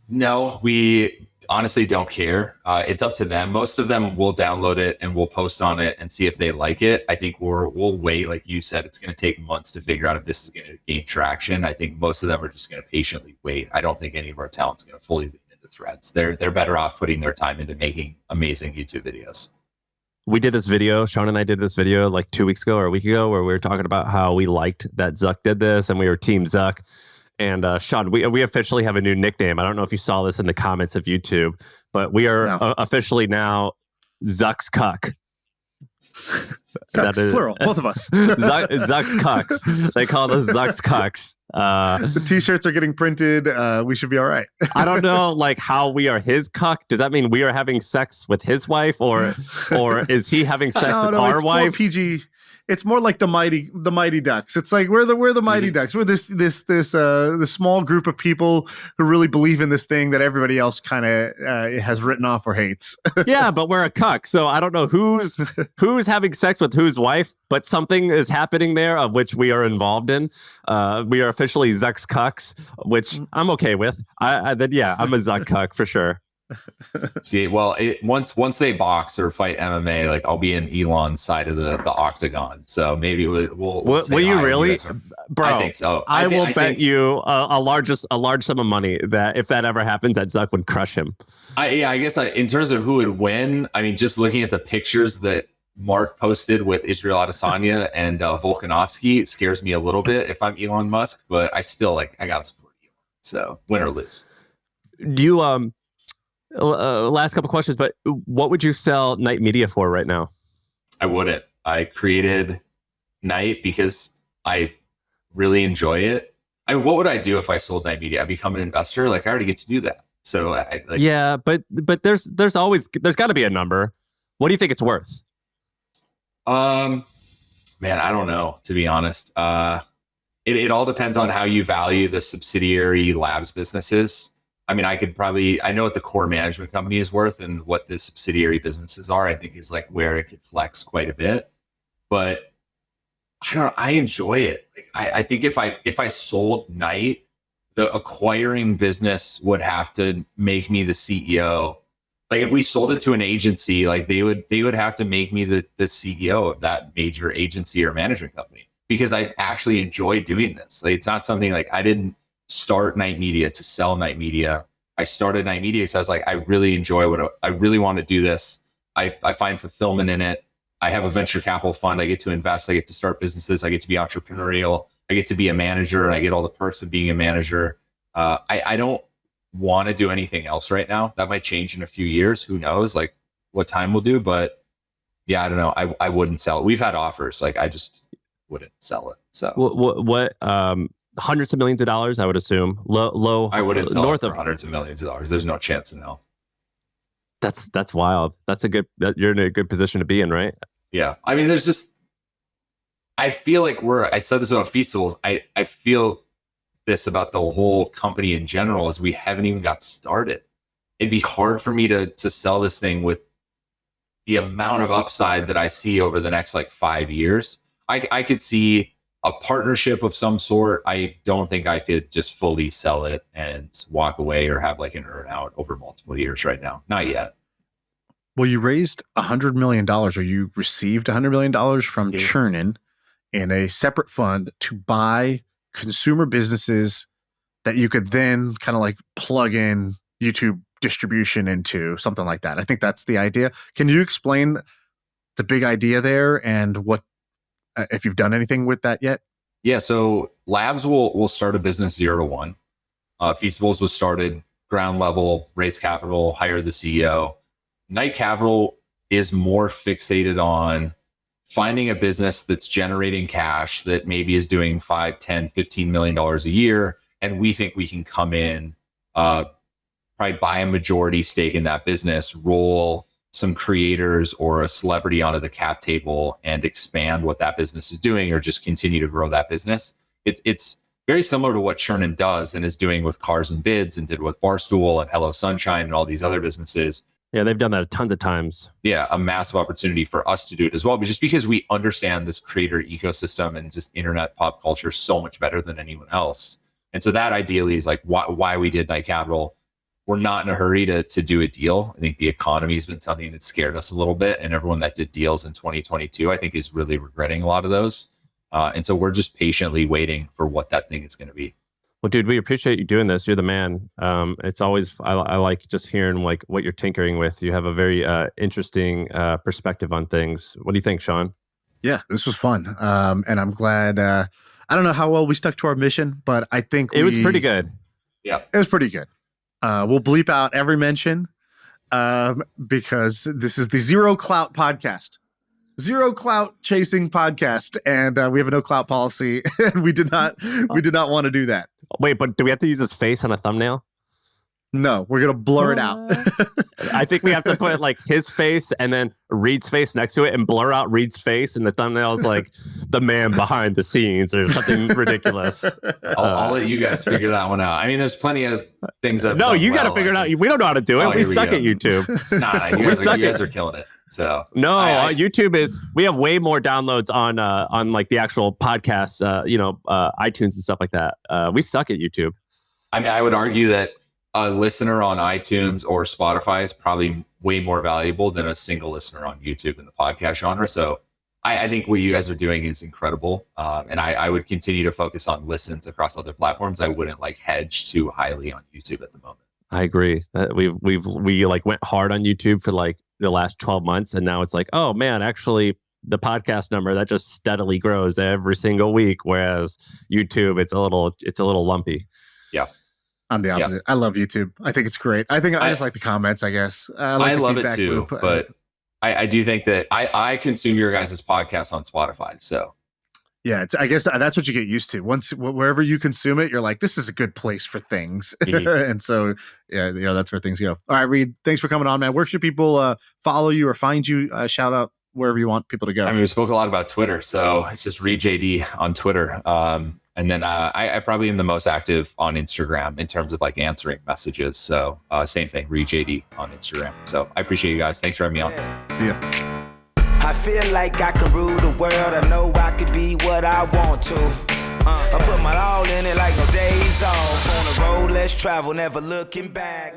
No, we honestly don't care. It's up to them. Most of them will download it and we'll post on it and see if they like it. I think we'll wait. Like you said, it's going to take months to figure out if this is going to gain traction. I think most of them are just going to patiently wait. I don't think any of our talent's going to fully lean into Threads. They're better off putting their time into making amazing YouTube videos.
We did this video, Shaan and I did this video like 2 weeks ago or a week ago where we were talking about how we liked that Zuck did this and we were Team Zuck. And Shaan, we officially have a new nickname. I don't know if you saw this in the comments of YouTube, but we are officially now Zuck's Cuck.
Cucks, that is plural, both of us.
Zuck's Cucks. They call us Zuck's Cucks.
The t-shirts are getting printed. We should be all right.
I don't know like how we are his cuck. Does that mean we are having sex with his wife or is he having sex with our wife?
More PG. It's more like the mighty ducks. It's like we're the mighty ducks. We're this small group of people who really believe in this thing that everybody else kind of has written off or hates.
Yeah, but we're a cuck, so I don't know who's having sex with whose wife, but something is happening there of which we are involved in. We are officially Zuck's cucks, which I'm okay with. I'm a Zuck cuck for sure.
Well, once they box or fight MMA, like I'll be in Elon's side of the octagon. So maybe we'll
will you really, bro?
I think so.
I will bet you a large sum of money that if that ever happens, that Zuck would crush him.
I guess in terms of who would win, I mean, just looking at the pictures that Marc posted with Israel Adesanya and Volkanovski, it scares me a little bit if I'm Elon Musk, but I still I gotta support Elon. So win or lose.
Do you last couple questions, but what would you sell Night Media for right now?
I wouldn't. I created Night because I really enjoy it. What would I do if I sold Night Media? I become an investor. Like I already get to do that. So
yeah, but there's got to be a number. What do you think it's worth?
Man, I don't know, to be honest. It all depends on how you value the subsidiary labs businesses. I mean, I know what the core management company is worth and what the subsidiary businesses are, I think is like where it could flex quite a bit. But I enjoy it. Like, I think if I sold Night, the acquiring business would have to make me the CEO. Like if we sold it to an agency, like they would have to make me the CEO of that major agency or management company because I actually enjoy doing this. Like it's not something like I didn't start Night Media to sell Night Media. I started Night Media because I was like, I really enjoy I really want to do this. I find fulfillment in it. I have a venture capital fund. I get to invest. I get to start businesses. I get to be entrepreneurial. I get to be a manager and I get all the perks of being a manager. I don't want to do anything else right now. That might change in a few years. Who knows like what time will do, but yeah, I don't know. I wouldn't sell it. We've had offers. Like, I just wouldn't sell it. So
what hundreds of millions of dollars, I would assume. Low.
I wouldn't sell
north
it for
of
hundreds of millions of dollars. There's no chance in hell.
That's wild. You're in a good position to be in, right?
Yeah. I mean, there's just, I feel like I said this about Feastables. I feel this about the whole company in general is we haven't even got started. It'd be hard for me to sell this thing with the amount of upside that I see over the next like 5 years. I could see a partnership of some sort. I don't think I could just fully sell it and walk away or have like an earn out over multiple years right now. Not yet.
Well, you raised $100 million, or you received $100 million from Chernin in a separate fund to buy consumer businesses that you could then kind of like plug in YouTube distribution into, something like that. I think that's the idea. Can you explain the big idea there and what, if you've done anything with that yet?
Yeah. So Labs will start a business 0 to 1. Feastables was started ground level, raise capital, hire the CEO. Night Capital is more fixated on finding a business that's generating cash that maybe is doing $5, $10, $15 million a year. And we think we can come in, probably buy a majority stake in that business, roll some creators or a celebrity onto the cap table and expand what that business is doing, or just continue to grow that business. It's very similar to what Chernin does and is doing with Cars and Bids and did with Barstool and Hello Sunshine and all these other businesses.
Yeah, they've done that tons of times.
Yeah, a massive opportunity for us to do it as well, but just because we understand this creator ecosystem and just internet pop culture so much better than anyone else. And so that ideally is like why we did Night Capital. We're not in a hurry to do a deal. I think the economy has been something that scared us a little bit, and everyone that did deals in 2022, I think, is really regretting a lot of those. And so we're just patiently waiting for what that thing is going to be.
Well, dude, we appreciate you doing this. You're the man. It's always, I like just hearing like what you're tinkering with. You have a very interesting perspective on things. What do you think, Shaan?
Yeah, this was fun. And I'm glad, I don't know how well we stuck to our mission, but I think
it was pretty good.
Yeah,
it was pretty good. We'll bleep out every mention because this is the Zero Clout podcast. Zero clout chasing podcast, and we have a no clout policy, and we did not want to do that.
Wait, but do we have to use his face on a thumbnail?
No, we're gonna blur it out.
I think we have to put like his face and then Reed's face next to it, and blur out Reed's face, and the thumbnail is like the man behind the scenes or something ridiculous.
I'll let you guys figure that one out. I mean, there's plenty of things that.
No, you got to figure it out. We don't know how to do it. We suck at YouTube.
Nah, you guys are killing it. So
YouTube is. We have way more downloads on like the actual podcasts, iTunes and stuff like that. We suck at YouTube.
I mean, I would argue that a listener on iTunes or Spotify is probably way more valuable than a single listener on YouTube in the podcast genre. So I think what you guys are doing is incredible. And I would continue to focus on listens across other platforms. I wouldn't like hedge too highly on YouTube at the moment.
I agree that we like went hard on YouTube for like the last 12 months. And now it's like, oh man, actually the podcast number that just steadily grows every single week. Whereas YouTube, it's a little lumpy.
Yeah.
I'm the opposite. Yeah. I love YouTube. I think it's great. I just like the comments, I guess. I
love it too, but I do think that I consume your guys' podcast on Spotify. So
yeah, I guess that's what you get used to. Once wherever you consume it, you're like, this is a good place for things. And so yeah, that's where things go. All right, Reed, thanks for coming on, man. Where should people follow you or find you? Shout out wherever you want people to go.
I mean, we spoke a lot about Twitter, so it's just Reed JD on Twitter. And then I probably am the most active on Instagram in terms of like answering messages. So same thing, Reed JD on Instagram. So I appreciate you guys. Thanks for having me on.
See ya.
I feel like I can rule the world. I know I could be what I want to. I put my all in it like no days off. On the road, let's travel, never looking back.